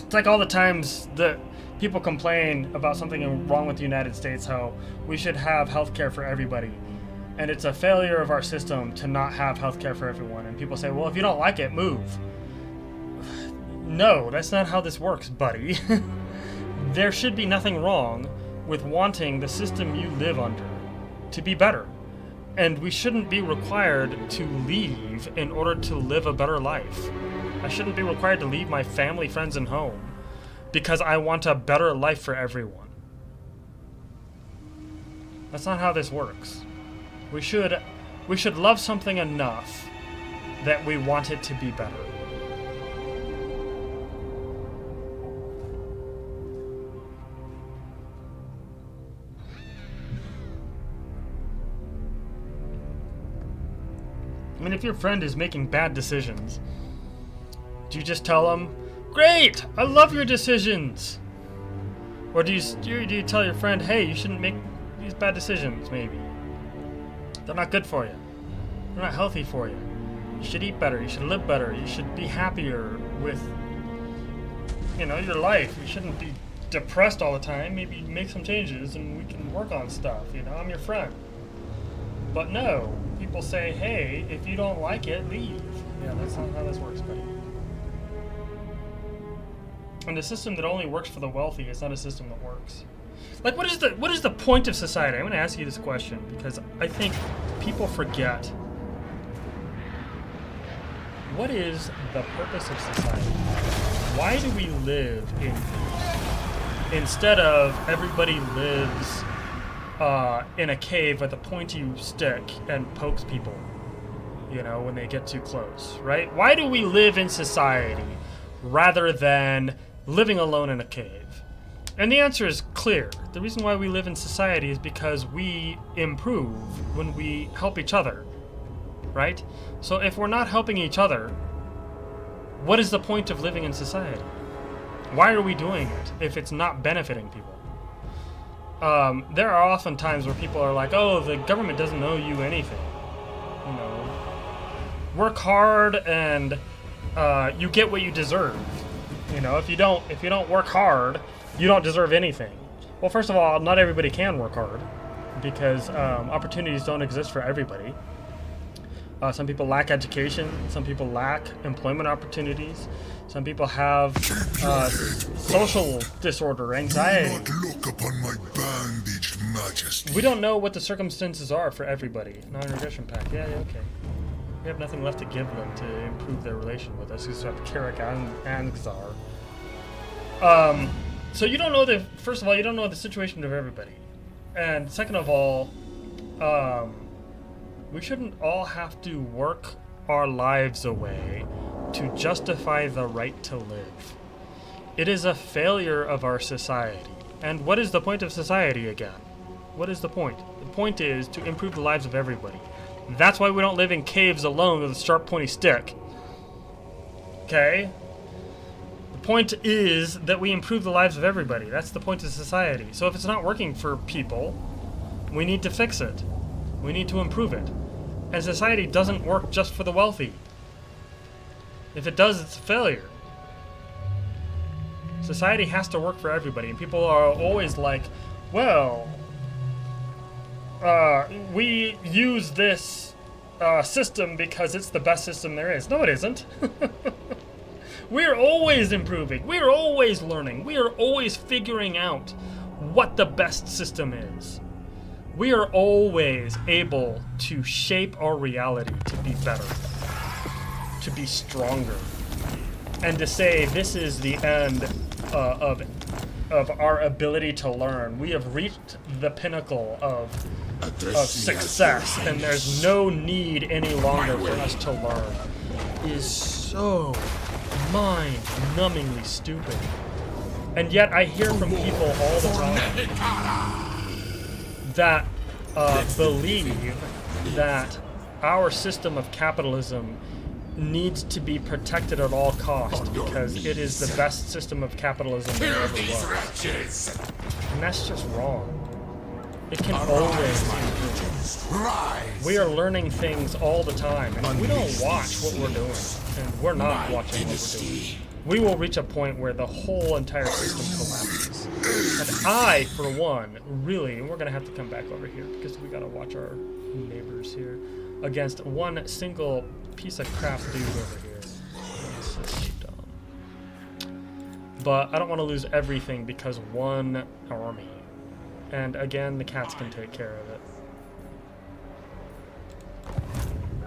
It's like all the times that people complain about something wrong with the United States, how we should have healthcare for everybody, and it's a failure of our system to not have healthcare for everyone. And people say, well, if you don't like it, move. No, that's not how this works, buddy. There should be nothing wrong with wanting the system you live under to be better. And we shouldn't be required to leave in order to live a better life. I shouldn't be required to leave my family, friends, and home because I want a better life for everyone. That's not how this works. We should love something enough that we want it to be better. I mean, if your friend is making bad decisions, do you just tell them, "Great, I love your decisions"? Or do you tell your friend, "Hey, you shouldn't make these bad decisions, maybe. They're not good for you. They're not healthy for you. You should eat better, you should live better, you should be happier with, you know, your life. You shouldn't be depressed all the time. Maybe make some changes and we can work on stuff, you know, I'm your friend." But no, people say, "Hey, if you don't like it, leave." Yeah, that's not how this works, buddy. And a system that only works for the wealthy is not a system that works. Like, what is the point of society? I'm going to ask you this question because I think people forget. What is the purpose of society? Why do we live in peace instead of everybody lives in a cave with a pointy stick and pokes people, you know, when they get too close, right? Why do we live in society rather than living alone in a cave? And the answer is clear. The reason why we live in society is because we improve when we help each other, right? So if we're not helping each other, what is the point of living in society? Why are we doing it if it's not benefiting people? There are often times where people are like, "Oh, the government doesn't owe you anything. You know, work hard and you get what you deserve. You know, if you don't work hard, you don't deserve anything." Well, first of all, not everybody can work hard because opportunities don't exist for everybody. Some people lack education. Some people lack employment opportunities. Some people have social disorder, anxiety. Do not look upon my bandaged majesty. We don't know what the circumstances are for everybody. Non-regression pack. Yeah, okay. We have nothing left to give them to improve their relation with us, except Carrick and Angzar. So you don't know first of all, you don't know the situation of everybody. And second of all, we shouldn't all have to work our lives away to justify the right to live. It is a failure of our society. And what is the point of society again? What is the point? The point is to improve the lives of everybody. That's why we don't live in caves alone with a sharp, pointy stick. Okay? The point is that we improve the lives of everybody. That's the point of society. So if it's not working for people, we need to fix it. We need to improve it. And society doesn't work just for the wealthy. If it does, it's a failure. Society has to work for everybody, and people are always like, well, we use this system because it's the best system there is. No, it isn't. We're always improving. We're always learning. We are always figuring out what the best system is. We are always able to shape our reality to be better, to be stronger, and to say this is the end of our ability to learn. We have reached the pinnacle of success, and there's no need any longer for us to learn. Is so mind-numbingly stupid. And yet I hear from people all the time that believe that our system of capitalism needs to be protected at all costs because it is the best system of capitalism there ever was. And that's just wrong. It can always improve. We are learning things all the time, and we don't watch what we're doing, and we're not watching what we're doing. We will reach a point where the whole entire system collapses. And I, for one, really, and we're going to have to come back over here because we got to watch our neighbors here, against one single piece of crap dude over here. This is dumb. But I don't want to lose everything because one army. And again, the cats can take care of it.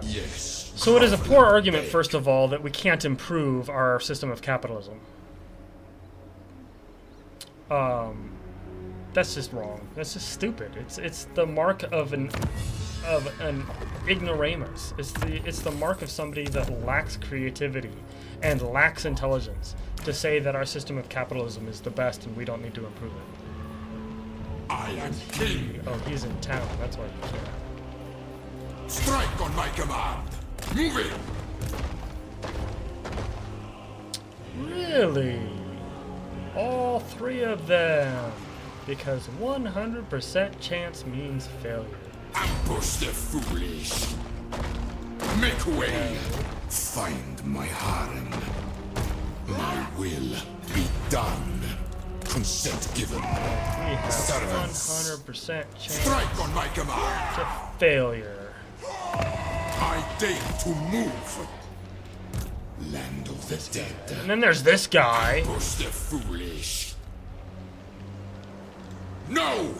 Yes. So it is a poor argument, first of all, that we can't improve our system of capitalism. That's just wrong. That's just stupid. It's the mark of an ignoramus. It's the mark of somebody that lacks creativity and lacks intelligence to say that our system of capitalism is the best and we don't need to improve it. I am king. Oh, he's in town. That's why you can't. Strike on my command. Move it. Really? All three of them? Because 100% chance means failure. Ambush the foolish. Make way. Find my harem. My will be done. Consent given. We have Servants. 100% chance Strike on my command. to failure. I dare to move. Land of the dead. And then there's this guy. Ambush the foolish. No!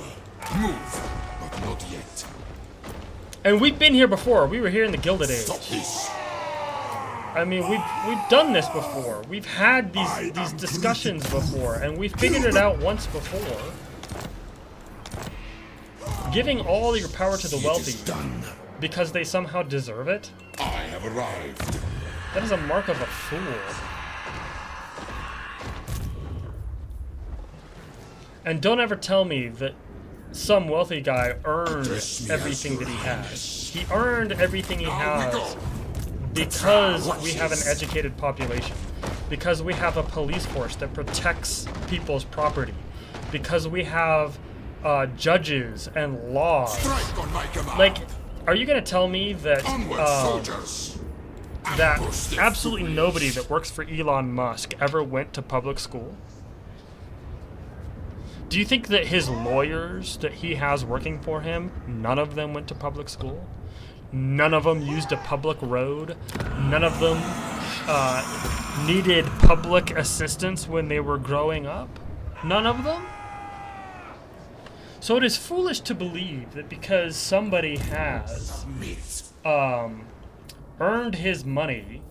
Move, but not yet. And we've been here before. We were here in the Gilded Age. Stop this. I mean, we've done this before. We've had these discussions before, and we figured it out once before. Giving all your power to the wealthy because they somehow deserve it, I have arrived. that is a mark of a fool. And don't ever tell me that some wealthy guy earned everything that he has. He earned everything he has because we have an educated population, because we have a police force that protects people's property, because we have judges and laws. Strike on my command. Like, are you gonna tell me that Onward, soldiers. that Ambush the absolutely foolish. nobody that works for Elon Musk ever went to public school? Do you think that his lawyers that he has working for him, none of them went to public school? None of them used a public road? None of them needed public assistance when they were growing up? None of them? So it is foolish to believe that because somebody has Submit. earned his money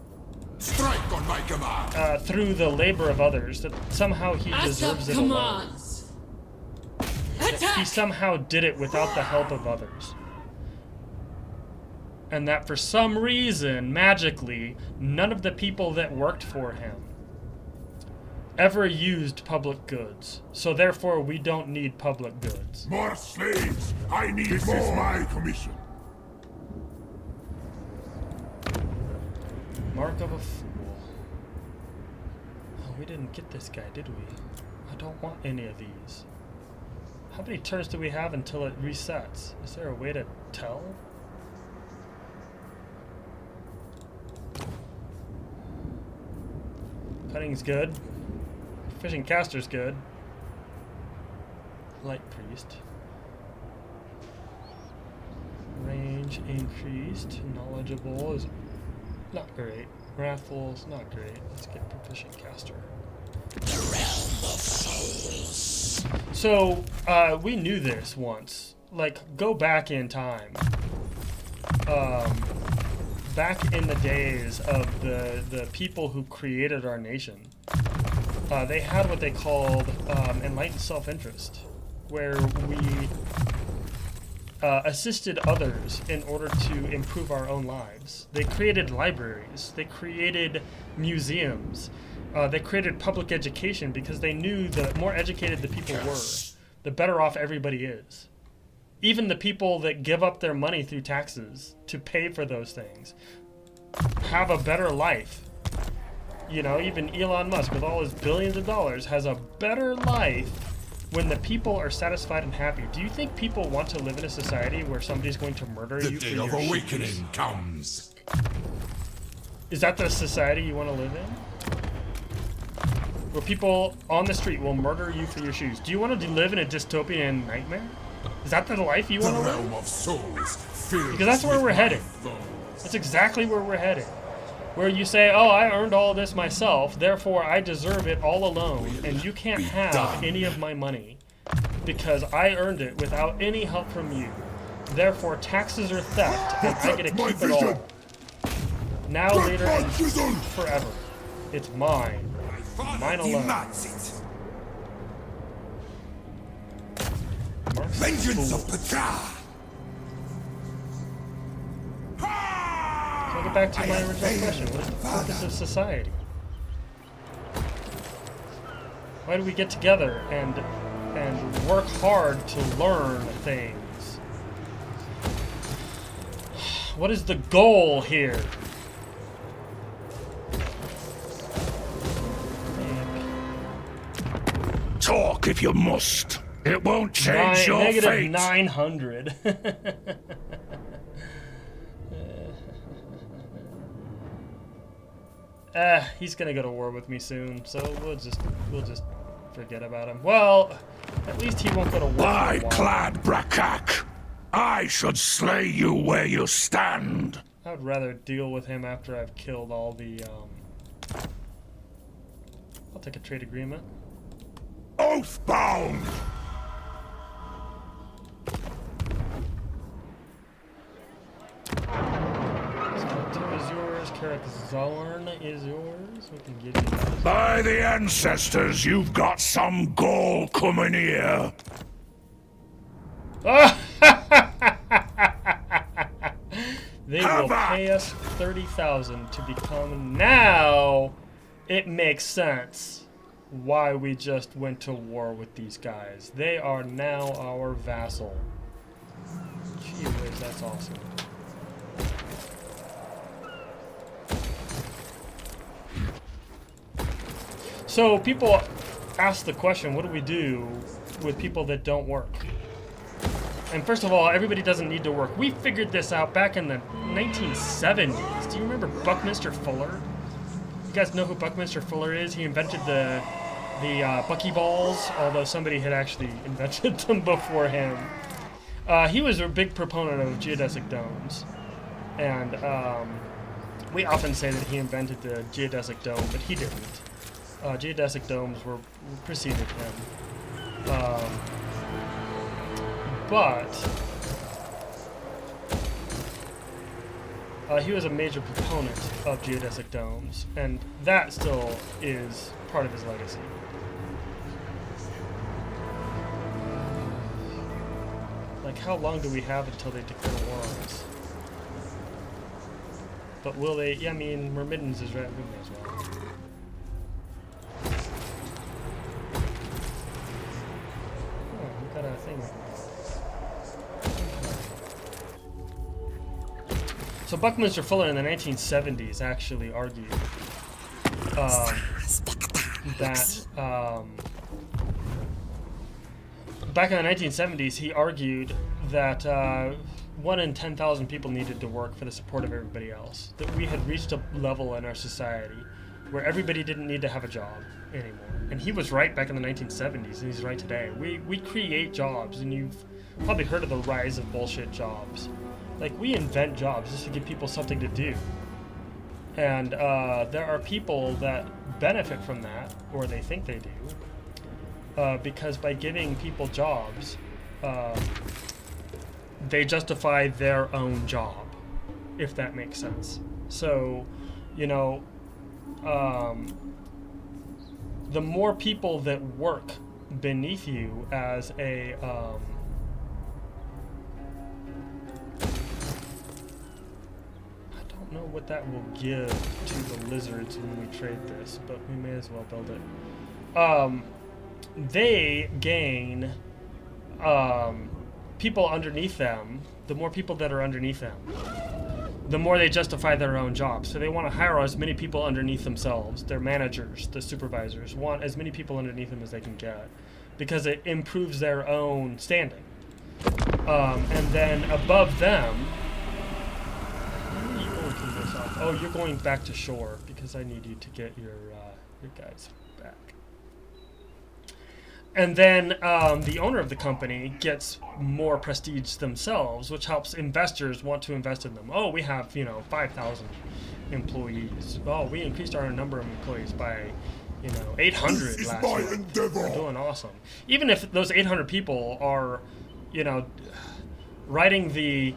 Strike on my command. through the labor of others, that somehow he deserves it alone. He somehow did it without the help of others. And that for some reason, magically, none of the people that worked for him ever used public goods. So therefore, we don't need public goods. More slaves! I need more! This is my commission. Mark of a fool. Oh, we didn't get this guy, did we? I don't want any of these. How many turns do we have until it resets? Is there a way to tell? Cutting's good. Proficient caster's good. Light priest. Range increased. Knowledgeable is not great. Wrathful is not great. Let's get proficient caster. The realm of souls. So, we knew this once. Like, go back in time. Back in the days of the people who created our nation, they had what they called enlightened self-interest, where we assisted others in order to improve our own lives. They created libraries. They created museums. They created public education because they knew the more educated the people were, the better off everybody is. Even the people that give up their money through taxes to pay for those things have a better life. You know, even Elon Musk, with all his billions of dollars, has a better life when the people are satisfied and happy. Do you think people want to live in a society where somebody's going to murder you for The day your of shoes? awakening comes. Is that the society you want to live in? Where people on the street will murder you for your shoes. Do you want to live in a dystopian nightmare? Is that the life you The want to live? realm of souls filled Because that's where with we're my headed. bones. That's exactly where we're headed. Where you say, oh, I earned all this myself, therefore I deserve it all alone, and you can't have done. any of my money because I earned it without any help from you. Therefore, taxes are theft, and I get to My keep it vision. all. Now, later, and vision. forever. It's mine. My father Mine alone. demands it. Mark's Vengeance fool. of Petra. So I'll get back to my original question. What is the purpose of society? Why do we get together and work hard to learn things? What is the goal here? Talk if you must. It won't change your Negative fate. 900. He's gonna go to war with me soon, so we'll just forget about him. Well, at least he won't go to war. By for a while. Clad Brakak, I should slay you where you stand. I would rather deal with him after I've killed all the. I'll take a trade agreement. Oathbound! Skeleton is yours. Karak Zorn is yours. We can give you that. By the ancestors, you've got some gall coming here. They will pay us 30,000 to become. Now, it makes sense why we just went to war with these guys. They are now our vassal. Gee whiz, that's awesome. So people ask the question, what do we do with people that don't work? And first of all, everybody doesn't need to work. We figured this out back in the 1970s. Do you remember Buckminster Fuller? You guys know who Buckminster Fuller is? He invented the buckyballs, although somebody had actually invented them before him. He was a big proponent of geodesic domes. And we often say that he invented the geodesic dome, but he didn't. Geodesic domes were preceded him. But he was a major proponent of geodesic domes, and that still is part of his legacy. Like, how long do we have until they declare war on us? But will they? Yeah, I mean, remittance is right. We may as well. Oh, we got a thing. So Buckminster Fuller in the 1970s actually argued that back in the 1970s he argued that 1 in 10,000 people needed to work for the support of everybody else. That we had reached a level in our society where everybody didn't need to have a job anymore. And he was right back in the 1970s, and he's right today. We create jobs, and you've probably heard of the rise of bullshit jobs. Like, we invent jobs just to give people something to do. And there are people that benefit from that, or they think they do, because by giving people jobs, they justify their own job, if that makes sense. So, you know, the more people that work beneath you as a I don't know what that will give to the lizards when we trade this, but we may as well build it. They gain people underneath them. The more people that are underneath them, the more they justify their own job. So they want to hire as many people underneath themselves. Their managers, the supervisors, want as many people underneath them as they can get, because it improves their own standing. And then above them, where are you going to this off? Oh, you're going back to shore because I need you to get your guys back. And then the owner of the company gets more prestige themselves, which helps investors want to invest in them. Oh, we have, 5,000 employees. Oh, we increased our number of employees by, 800 last year. We're doing awesome. Even if those 800 people are, writing the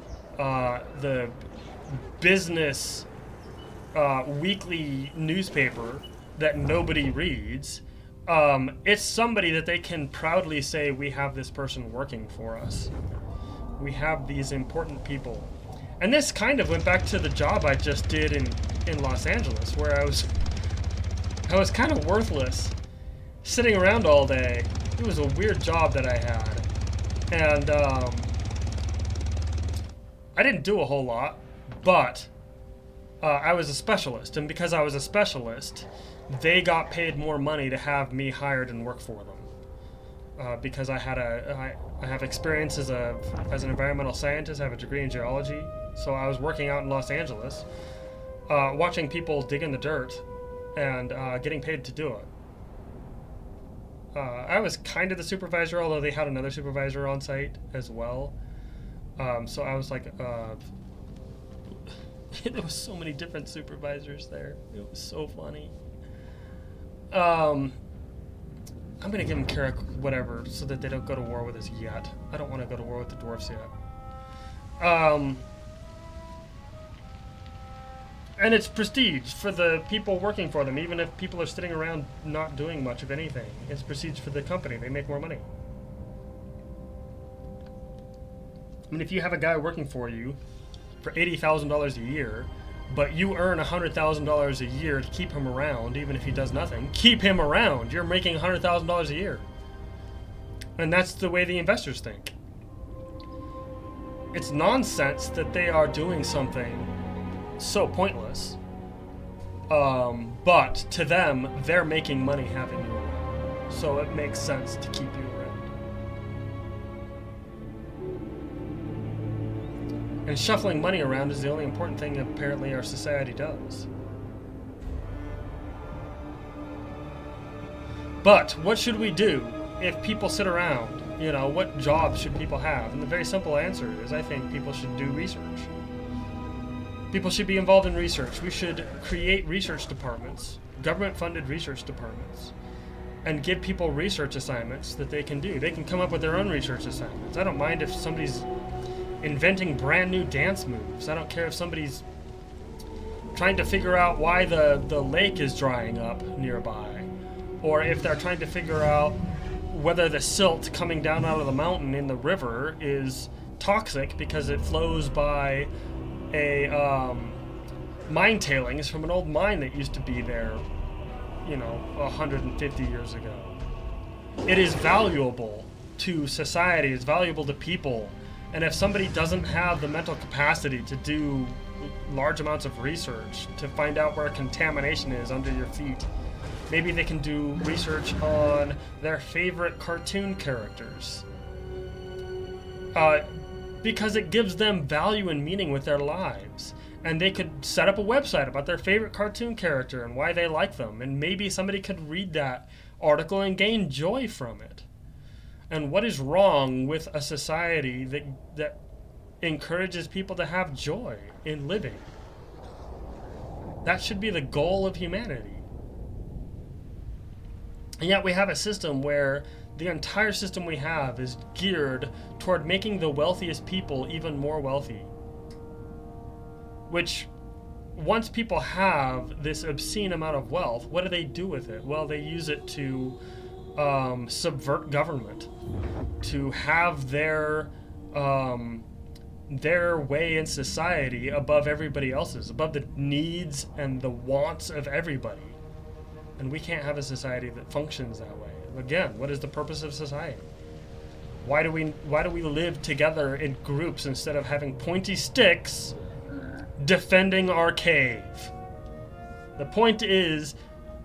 business weekly newspaper that nobody reads, it's somebody that they can proudly say, we have this person working for us. We have these important people. And this kind of went back to the job I just did in Los Angeles, where I was kind of worthless, sitting around all day. It was a weird job that I had. And I didn't do a whole lot, but I was a specialist. And because I was a specialist, they got paid more money to have me hired and work for them, because I have experience as an environmental scientist. I have a degree in geology, so I was working out in Los Angeles, watching people dig in the dirt and getting paid to do it. I was kind of the supervisor, although they had another supervisor on site as well. So I was like, there was so many different supervisors there. It was so funny. I'm gonna give them Carrick whatever, so that they don't go to war with us yet. I don't want to go to war with the dwarfs yet. And it's prestige for the people working for them, even if people are sitting around not doing much of anything. It's prestige for the company. They make more money. I mean, if you have a guy working for you for $80,000 a year, but you earn $100,000 a year to keep him around, even if he does nothing, keep him around. You're making $100,000 a year. And that's the way the investors think. It's nonsense that they are doing something so pointless. But to them, they're making money having you around. So it makes sense to keep you around. And shuffling money around is the only important thing apparently our society does. But what should we do if people sit around? What jobs should people have? And the very simple answer is, I think people should do research. People should be involved in research. We should create research departments, government-funded research departments, and give people research assignments that they can do. They can come up with their own research assignments. I don't mind if somebody's inventing brand new dance moves. I don't care if somebody's trying to figure out why the lake is drying up nearby, or if they're trying to figure out whether the silt coming down out of the mountain in the river is toxic because it flows by a mine tailings from an old mine that used to be there 150 years ago. It is valuable to society. It's valuable to people. And if somebody doesn't have the mental capacity to do large amounts of research to find out where contamination is under your feet, maybe they can do research on their favorite cartoon characters. Because it gives them value and meaning with their lives. And they could set up a website about their favorite cartoon character and why they like them. And maybe somebody could read that article and gain joy from it. And what is wrong with a society that encourages people to have joy in living? That should be the goal of humanity. And yet we have a system where the entire system we have is geared toward making the wealthiest people even more wealthy. Which, once people have this obscene amount of wealth, what do they do with it? Well, they use it to subvert government, to have their way in society above everybody else's, above the needs and the wants of everybody. And we can't have a society that functions that way. Again, what is the purpose of society? Why do we live together in groups instead of having pointy sticks defending our cave? The point is,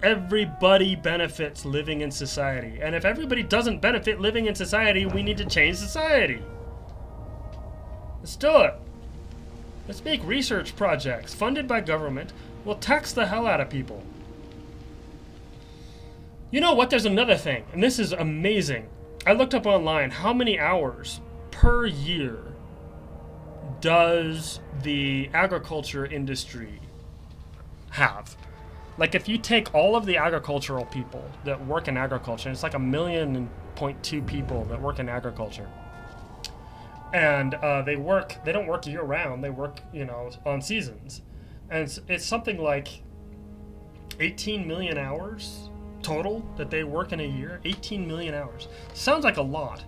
everybody benefits living in society. And if everybody doesn't benefit living in society, we need to change society. Let's do it. Let's make research projects funded by government. We'll tax the hell out of people. You know what? There's another thing, and this is amazing. I looked up online how many hours per year does the agriculture industry have. Like, if you take all of the agricultural people that work in agriculture, it's like 1.2 million people that work in agriculture. And they don't work year round, they work, on seasons. And it's something like 18 million hours total that they work in a year. 18 million hours. Sounds like a lot.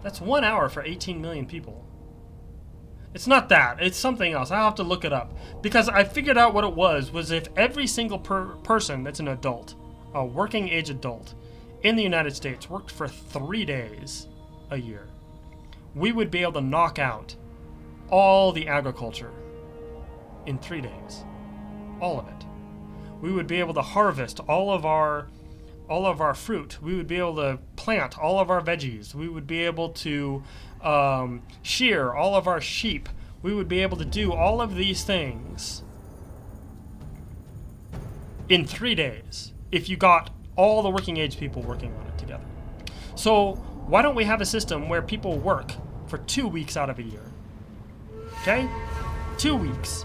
That's 1 hour for 18 million people. It's not that. It's something else. I'll have to look it up. Because I figured out what it was if every single person that's an adult, a working age adult, in the United States worked for 3 days a year, we would be able to knock out all the agriculture in 3 days. All of it. We would be able to harvest all of our fruit. We would be able to plant all of our veggies. We would be able to shear all of our sheep. We would be able to do all of these things in 3 days if you got all the working age people working on it together. So why don't we have a system where people work for 2 weeks out of a year? Okay? 2 weeks.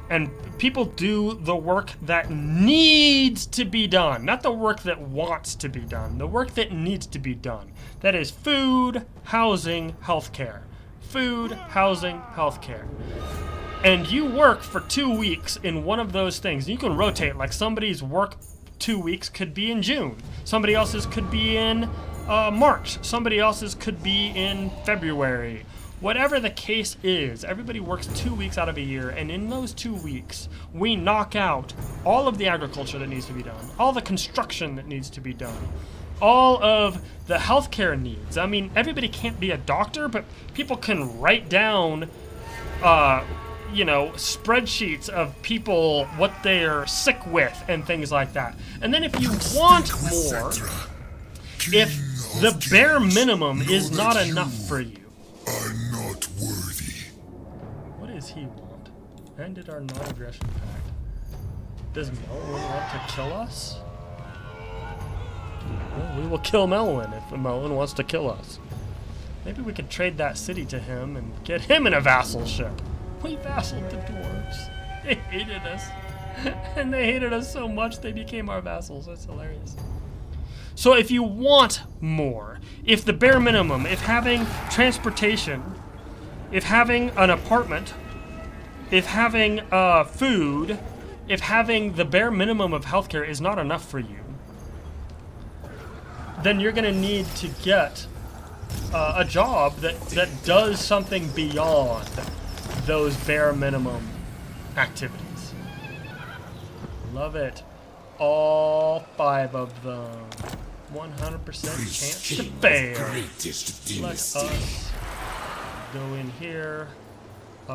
And people do the work that needs to be done, not the work that wants to be done, the work that needs to be done. That is food, housing, healthcare. Food, housing, healthcare. And you work for 2 weeks in one of those things. You can rotate, like somebody's work 2 weeks could be in June. Somebody else's could be in March. Somebody else's could be in February. Whatever the case is, everybody works 2 weeks out of a year, and in those 2 weeks, we knock out all of the agriculture that needs to be done, all the construction that needs to be done, all of the healthcare needs. I mean, everybody can't be a doctor, but people can write down, spreadsheets of people, what they're sick with, and things like that. And then if you want more, if the bare minimum is not enough for you, are not worthy. what does he want? Ended our non-aggression pact. Does Melwin want to kill us? Well, we will kill Melwin if Melwin wants to kill us. Maybe we could trade that city to him and get him in a vassalship. We vassaled the dwarves. They hated us. And they hated us so much they became our vassals. That's hilarious. So if you want more, if the bare minimum, if having transportation, if having an apartment, if having food, if having the bare minimum of healthcare is not enough for you, then you're going to need to get a job that does something beyond those bare minimum activities. Love it. All 5 of them. 100% chance to fail. Let us go in here.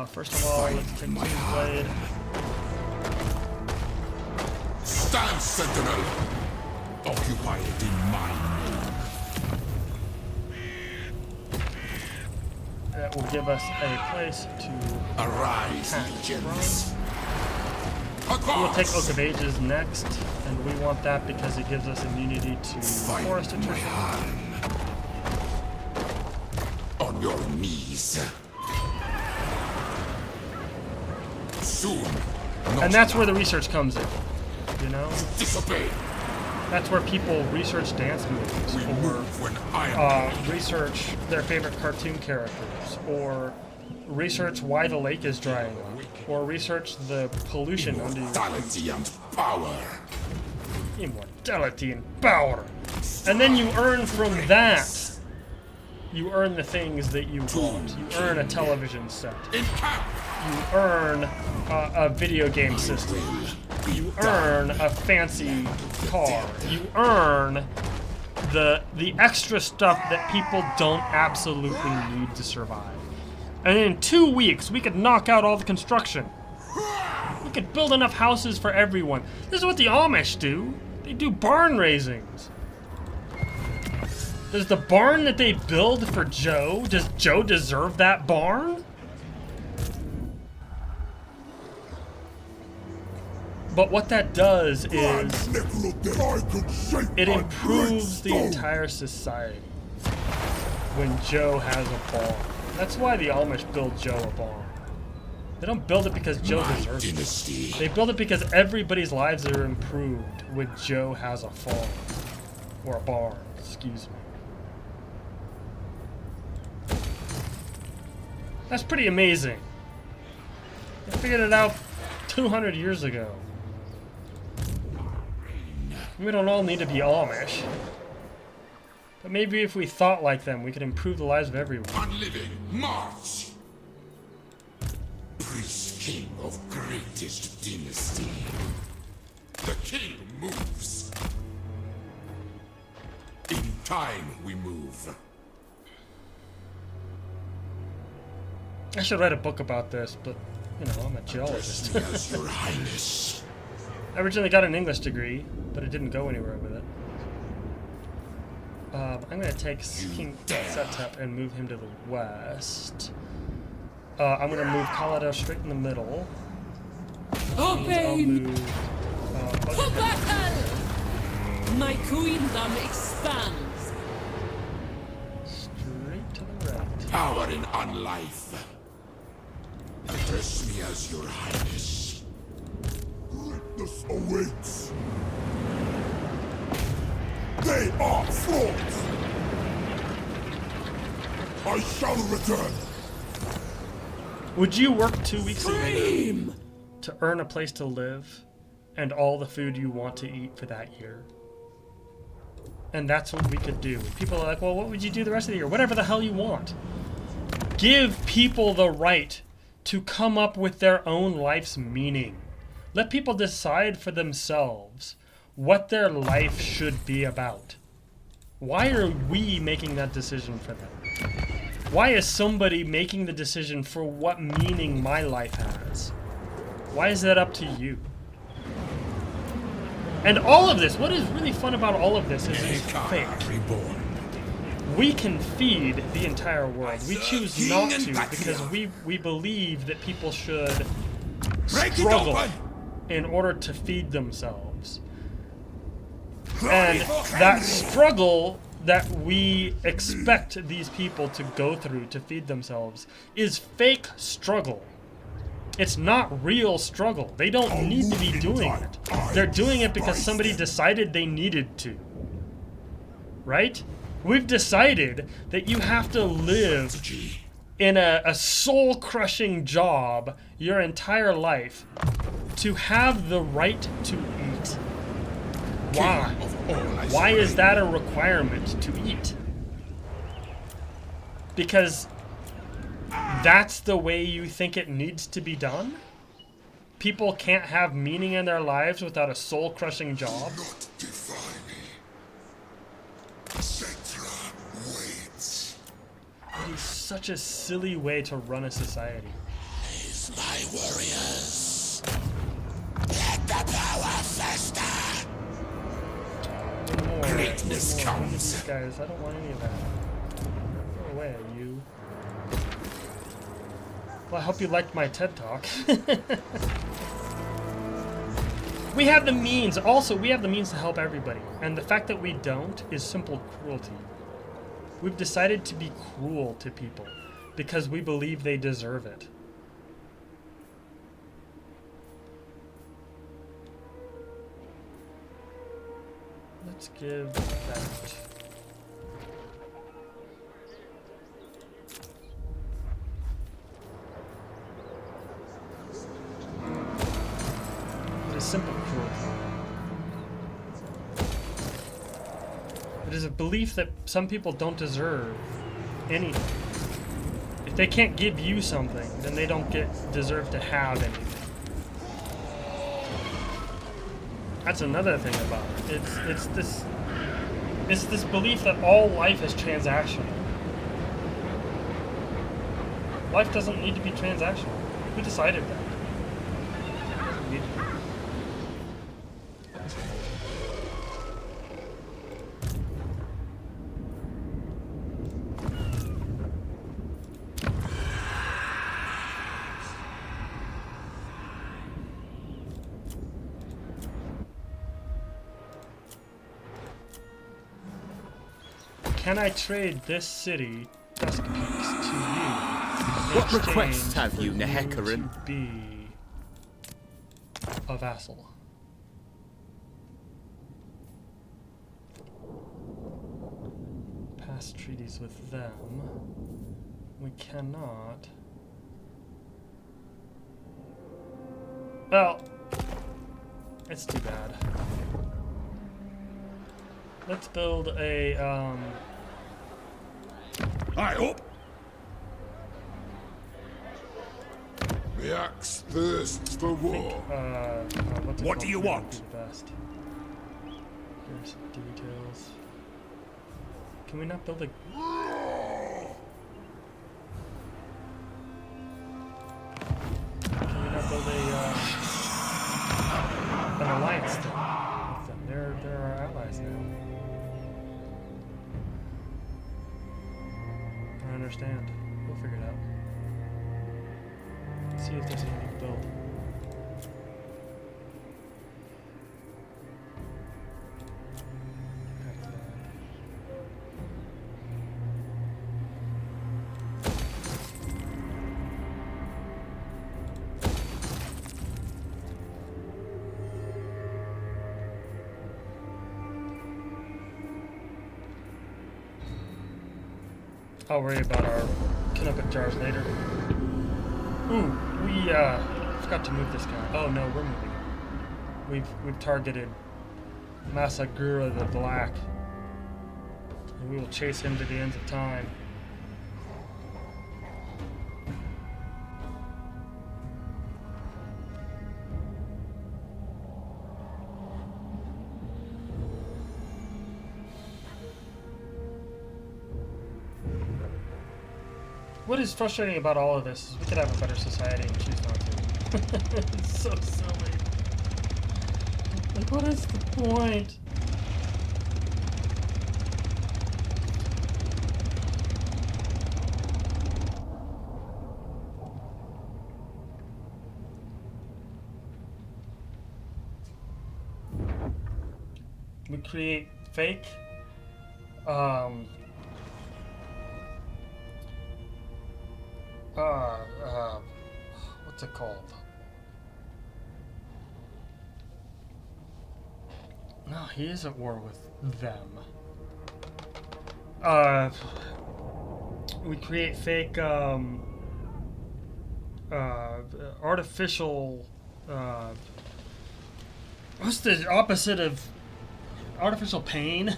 First of all, let's take King's Blade. Stand, Sentinel! Occupy it in my name. That will give us a place to Arise, attack legions. from. We'll take Oak of Ages next, and we want that because it gives us immunity to forest Fight my attrition. hand. On your knees. Soon. And that's where the research comes in, you know? Disobey. That's where people research dance moves, We or move when I am research their favorite cartoon characters, or research why the lake is drying up, or research the pollution under your immortality and power. immortality and power. And then you earn from that. You earn the things that you want. You earn a television set. In camp. You earn a video game system. You earn a fancy car. You earn the extra stuff that people don't absolutely need to survive. And in 2 weeks, we could knock out all the construction. We could build enough houses for everyone. This is what the Amish do. They do barn raisings. Does the barn that they build for Joe, does Joe deserve that barn? But what that does is it improves the entire society when Joe has a barn. That's why the Amish build Joe a barn. They don't build it because Joe deserves Dynasty. it. They build it because everybody's lives are improved when Joe has a farm. Or a barn, excuse me. That's pretty amazing. They figured it out 200 years ago. We don't all need to be Amish. But maybe if we thought like them, we could improve the lives of everyone. Unliving, march! Priest king of greatest dynasty. The king moves. In time we move. I should write a book about this, but, you know, I'm a Address geologist. me as your highness. I originally got an English degree, but it didn't go anywhere with it. I'm going to take King Setep and move him to the west. I'm going to move Kaladar straight in the middle. I'll move... My queendom expands. straight to the right. Power in unlife. Address me as your highness. Greatness awaits. They are frauds. I shall return. Would you work 2 weeks a year to earn a place to live and all the food you want to eat for that year? And that's what we could do. People are like, well, what would you do the rest of the year? Whatever the hell you want. Give people the right to come up with their own life's meaning. Let people decide for themselves what their life should be about. Why are we making that decision for them? Why is somebody making the decision for what meaning my life has? Why is that up to you? And all of this, what is really fun about all of this is it's fake. Reborn. We can feed the entire world. We choose not to because we believe that people should struggle in order to feed themselves. And that struggle that we expect these people to go through to feed themselves is fake struggle. It's not real struggle. They don't need to be doing it. They're doing it because somebody decided they needed to. Right? We've decided that you have to live in a soul-crushing job your entire life to have the right to eat. Why? Why is that a requirement to eat? Because that's the way you think it needs to be done? People can't have meaning in their lives without a soul-crushing job? Not defy me. Cetra waits. It is such a silly way to run a society. Is my warriors. Let the power fester. More, Greatness more. comes. These guys, I don't want any of that. Go away, you. Well, I hope you liked my TED Talk. We have the means. Also, we have the means to help everybody. And the fact that we don't is simple cruelty. We've decided to be cruel to people because we believe they deserve it. Let's give that. It is simple cruelty. It is a belief that some people don't deserve anything. If they can't give you something, then they don't deserve to have anything. That's another thing about it. It's this belief that all life is transactional. Life doesn't need to be transactional. We decided that. It doesn't need to be. Can I trade this city, Dusk Peaks, to you? What requests have you, to Nehecarim? be a vassal. Past treaties with them. We cannot. Well, it's too bad. Let's build a, I hope. The axe thirsts for war. what's it What called? do you Would want? be the best. Here's some details. Can we not build a... Can we not build an alliance then? With them? They're our allies now. I understand. We'll figure it out. See if there's anything to build. Back to that. I'll worry about our Kennebec jars later. Ooh, we forgot to move this guy. Oh no, we're moving. We've targeted Masagura the Black, and we will chase him to the ends of time. What is frustrating about all of this is we could have a better society and choose not to. It's so silly. Like, what is the point? We create fake, what's it called? No, he is at war with them. We create fake, artificial, what's the opposite of artificial pain?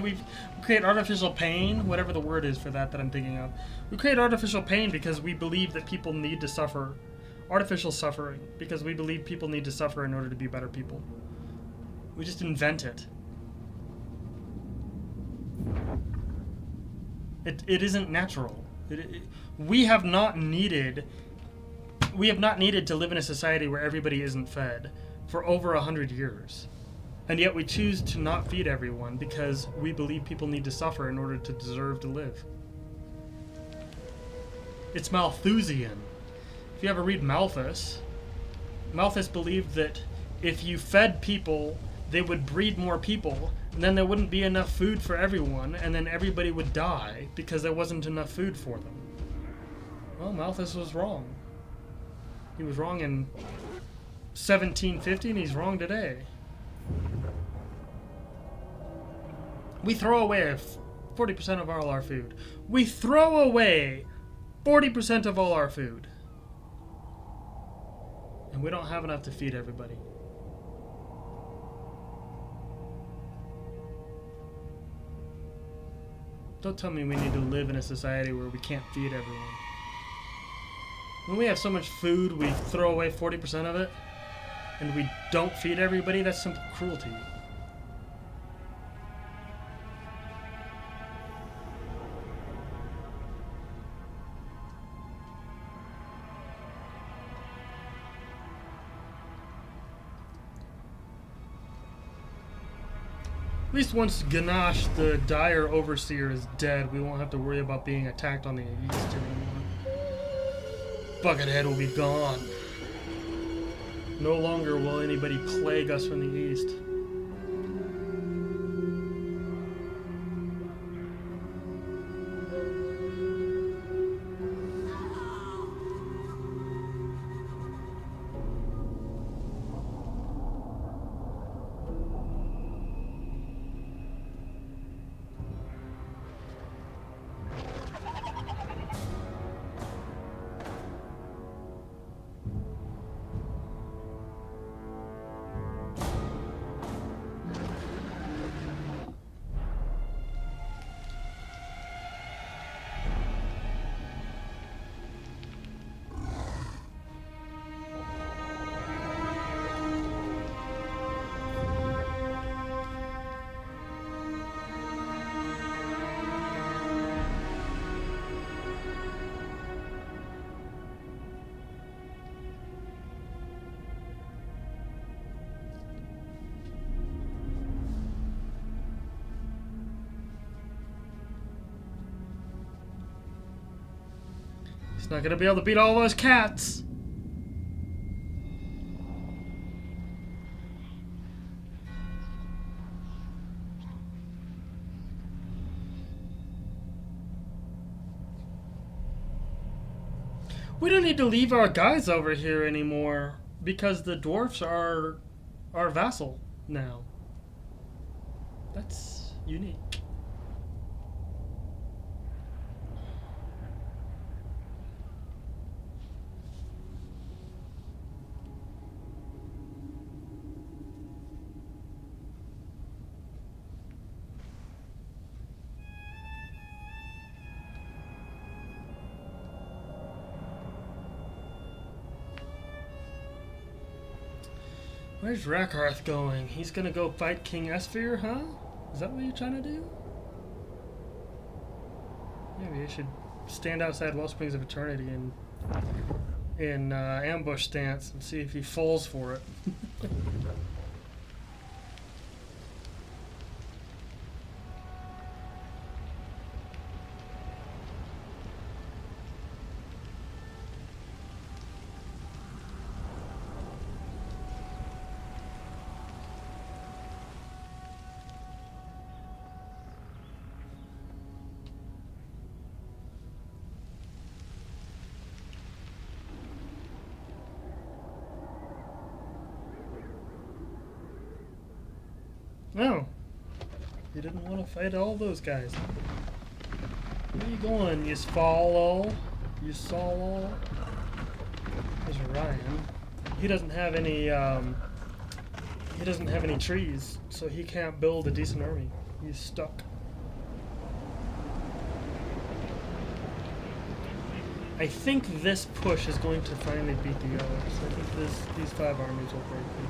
We create artificial pain, whatever the word is for that I'm thinking of. We create artificial pain because we believe that people need to suffer. Artificial suffering, because we believe people need to suffer in order to be better people. We just invent it. It isn't natural. We have not needed to live in a society where everybody isn't fed for over 100 years. And yet we choose to not feed everyone because we believe people need to suffer in order to deserve to live. It's Malthusian. if you ever read Malthus, Malthus believed that if you fed people, they would breed more people, and then there wouldn't be enough food for everyone, and then everybody would die because there wasn't enough food for them. Well, Malthus was wrong. He was wrong in 1750, and he's wrong today. We throw away 40% of all our food. We throw away 40% of all our food. And we don't have enough to feed everybody. Don't tell me we need to live in a society where we can't feed everyone. When we have so much food, we throw away 40% of it, and we don't feed everybody, that's simple cruelty. At least once Ganache, the dire overseer, is dead, we won't have to worry about being attacked on the east anymore. Buckethead will be gone. No longer will anybody plague us from the east. He's not gonna be able to beat all those cats. We don't need to leave our guys over here anymore because the dwarfs are our vassal now. That's unique. Where's Rakarth going? He's gonna go fight King Esfir, huh? Is that what you're trying to do? Maybe you should stand outside Wellsprings of Eternity in ambush stance and see if he falls for it. No. You didn't want to fight all those guys. Where are you going, you Swallow? You Swallow? There's Ryan. He doesn't have any trees, so he can't build a decent army. He's stuck. I think this push is going to finally beat the others. I think these 5 armies will break through.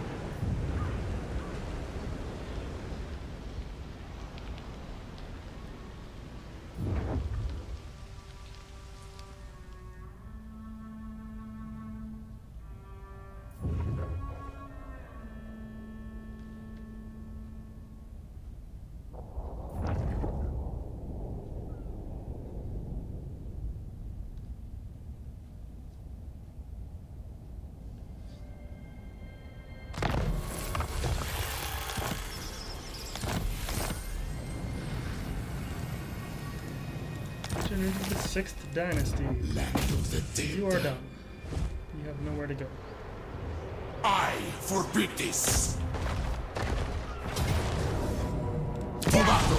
Warriors of the 6th Dynasty. Land of the dead. You are done. You have nowhere to go. I forbid this. To battle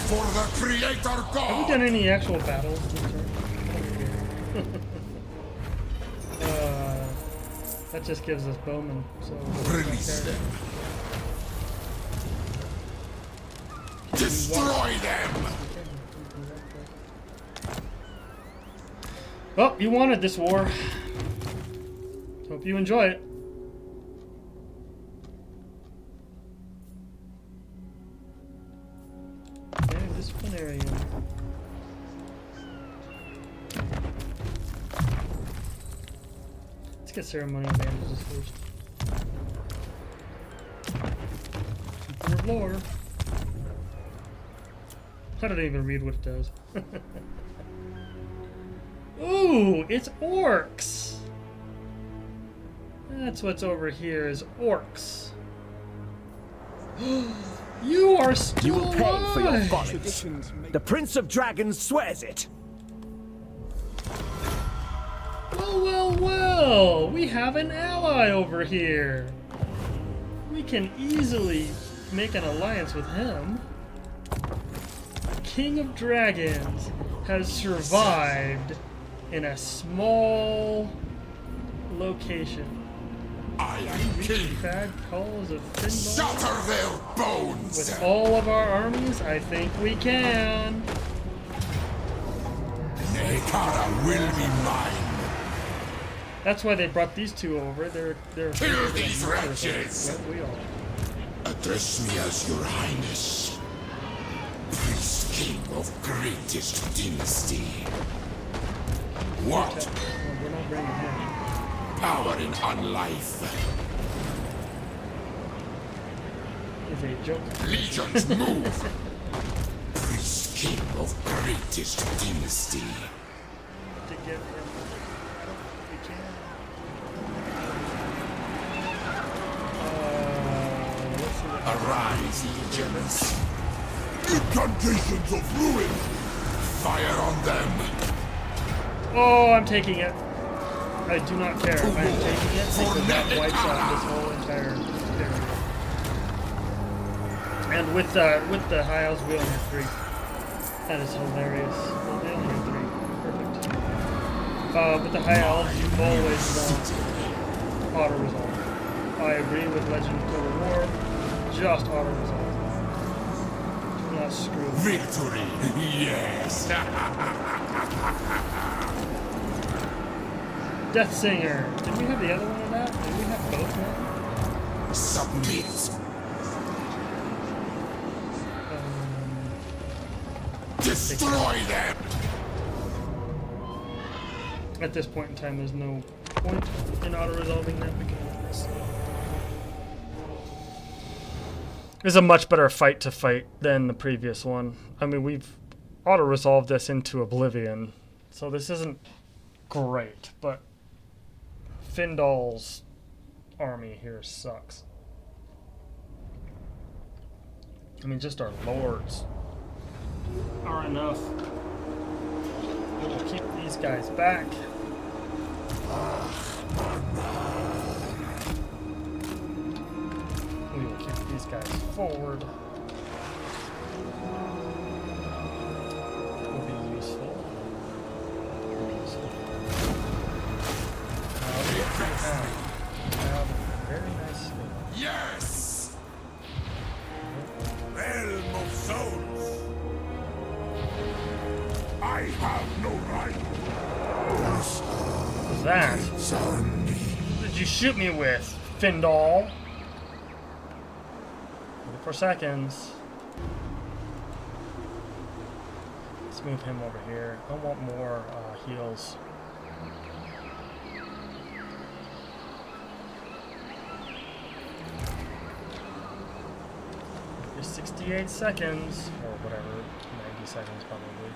for the Creator Have we God. done any actual battles this turn? That just gives us bowmen, so Release them. Destroy them. Well, you wanted this war. Hope you enjoy it. Okay, disciplinarian. Let's get ceremonial bandages first. Keeper of lore. I don't even read what it does. Ooh, it's orcs. That's what's over here is orcs. You are still You will pay for your alive. follies. The Prince of Dragons swears it. Well, well, well. We have an ally over here. We can easily make an alliance with him. King of Dragons has survived in a small location. I am king. Bad calls of Findle. Shatter their bones. With all of our armies, I think we can. Nekara will be mine. That's why they brought these two over. They're Kill these wretches. What we are. Address me as your highness. Priest king of greatest dynasty. What? Well, we're not bringing him. Power in unlife. Is a joke. Legions move. Priest king of greatest dynasty. To get him. I don't think we can. Let's see what Arise, legions. Incantations of ruin! Fire on them. Oh, I'm taking it. I do not care. I'm taking it because that wipes out this whole entire area. And with the high elves, we only have 3. That is hilarious. Well, they only have 3. Perfect. With the high elves, you always want auto resolve. I agree with Legend of Total War. Just auto resolve. Do not screw. Victory. Yes. Death Singer. Did we have the other one of that? Did we have both now? Submit. Destroy them. At this point in time, there's no point in auto-resolving that because it's a much better fight to fight than the previous one. I mean, we've auto-resolved this into oblivion, so this isn't great, but Findal's army here sucks. I mean, just our lords are enough. We will keep these guys back. We will keep these guys forward. Will be useful. Have very nice sleep. Yes. Realm of souls. I have no right. What was that? What did you shoot me with, Findal? 44 seconds. Let's move him over here. I want more heals. There's 68 seconds, or whatever, 90 seconds probably.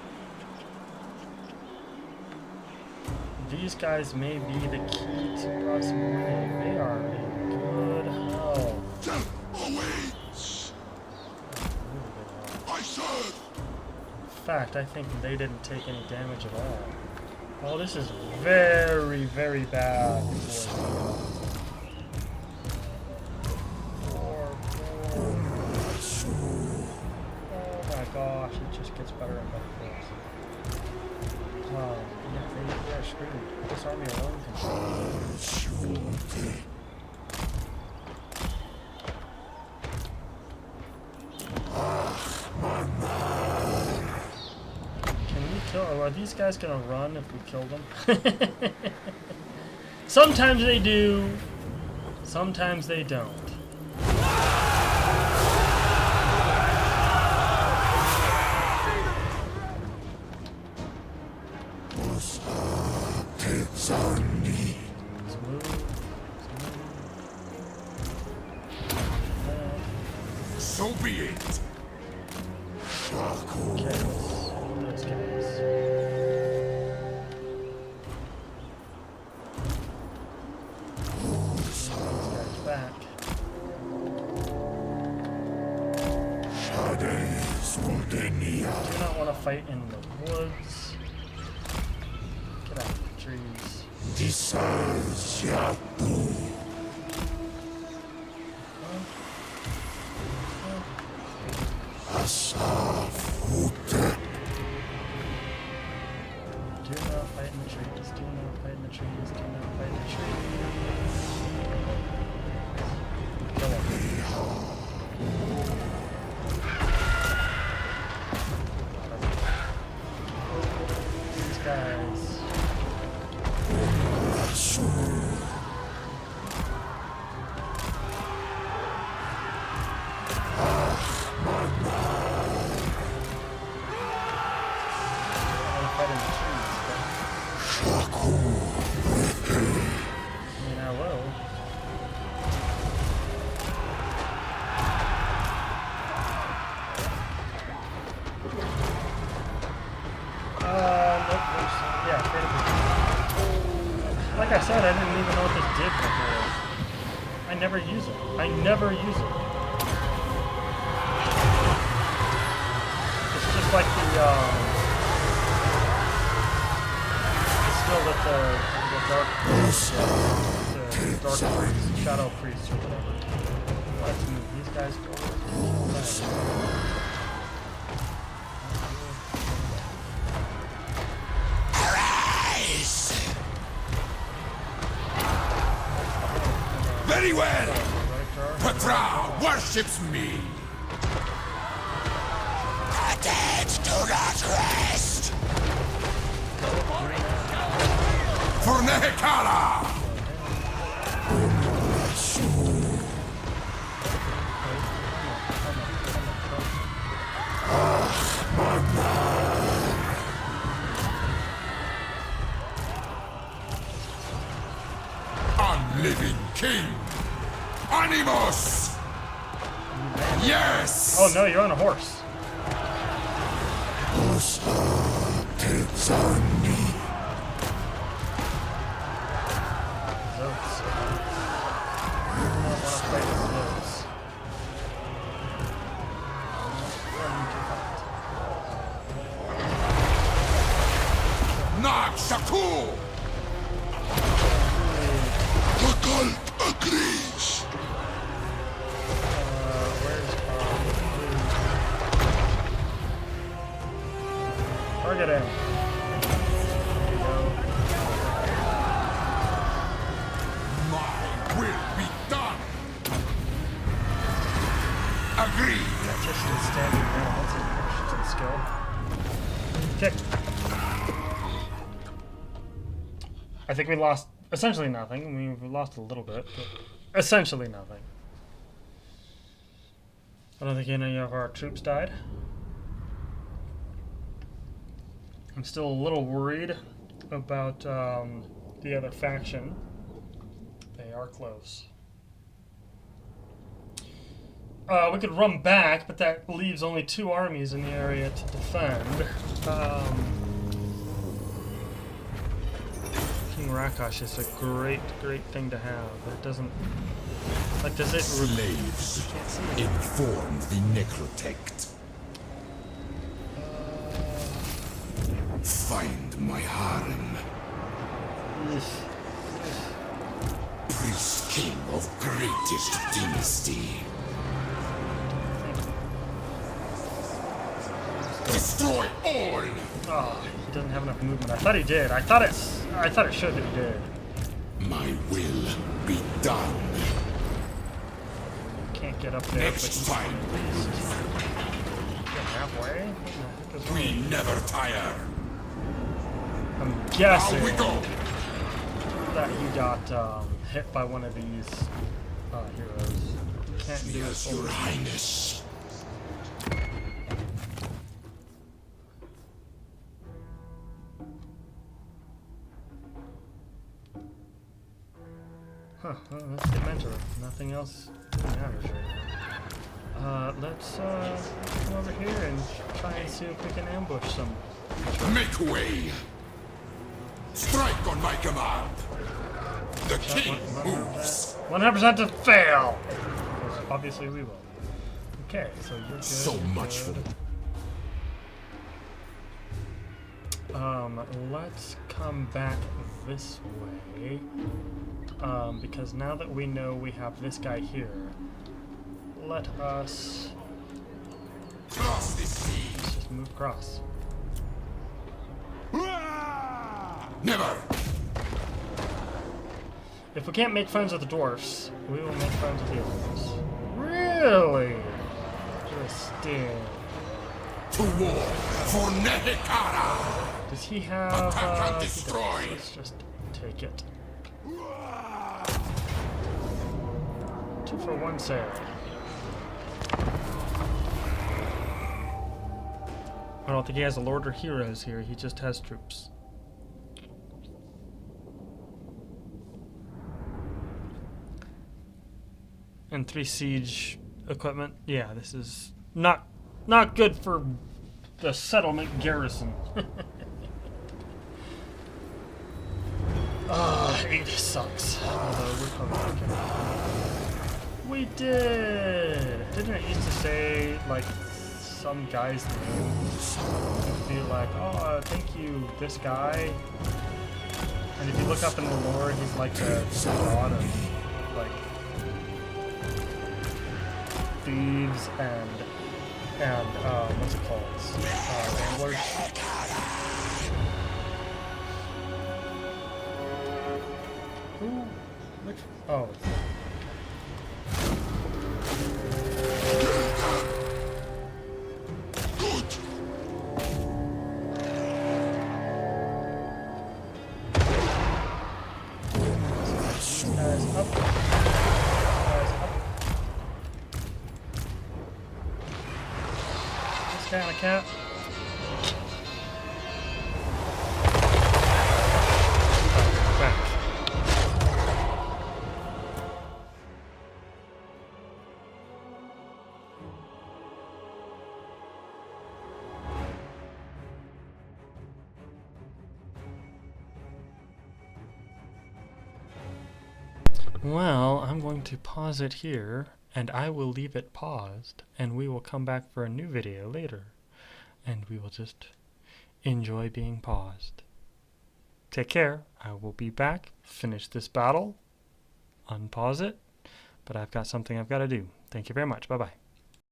These guys may be the key to proximity. They are in good health. Awaits! I serve! fact, I think they didn't take any damage at all. Oh, this is very, very bad. Oh my gosh, it just gets better and better for us. Yeah, they are screwed. This army alone can Can we kill? Are these guys gonna run if we kill them? Sometimes they do. Sometimes they don't. So be it. Okay, those guys. These guys back. Do not want to fight in the woods. Get out of the trees. Do not fight in the trees. Do not fight in the trees. Do not fight in the trees. Go on. These guys. Like I said, I didn't even know what this did before. I never use it. I never use it. It's just like the skill that the dark priest, shadow priest or whatever. Let's move these guys forward. Very well. Petra worships me. The dead do not rest. For Nehekala. Unliving king. Animus! Yes! Oh no, you're on a horse. Nag Shakur! The cult agrees. Target him. My will be done! Agreed! Tactician standing now. That's a skill. Kick. I think we lost essentially nothing. I mean, we lost a little bit, but essentially nothing. I don't think any of our troops died. I'm still a little worried about the other faction. They are close. We could run back, but that leaves only 2 armies in the area to defend. King Rakash is a great thing to have, but it doesn't... Like, does it... Slaves, inform the necrotect. my harem. Priest king of greatest dynasty. Destroy all! Oh, he doesn't have enough movement. I thought he did. I thought it showed that he did. My will be done. Can't get up there. Next time, Get halfway? What the heck is we wrong? never tire. I'm Now guessing we go. that he got hit by one of these heroes. Can't do it Yes, your over. highness. Huh, well, let's get mentor. Nothing else really matters right now. Let's go over here and try and see if we can ambush some. Make way. Strike on my command. The king moves. 100% to fail! Because obviously we will. Okay, so you're good. So you're much for good. Let's come back this way. Because now that we know we have this guy here, let us Cross the sea. let's just move across. Never. If we can't make friends with the dwarfs, we will make friends with the others. Really? Interesting. To war for Nehekara. Does he have? Attack and he does. destroy. Let's just take it. 2 for 1 sale. I don't think he has a lord or heroes here. He just has troops. And 3 siege equipment. Yeah, this is not good for the settlement garrison. Ah, 8 sucks. Although we're probably okay. We did! Didn't it used to say, like, some guy's name? It'd be like, oh, thank you, this guy. And if you look up in the lore, he's like the god of, like, thieves and what's it called? Ramblers. Who? Which? Oh. Guys up. Guys up. This guy on a cat. Back. Well, I'm going to pause it here, and I will leave it paused, and we will come back for a new video later, and we will just enjoy being paused. Take care. I will be back, finish this battle, unpause it, but I've got something I've got to do. Thank you very much. Bye-bye.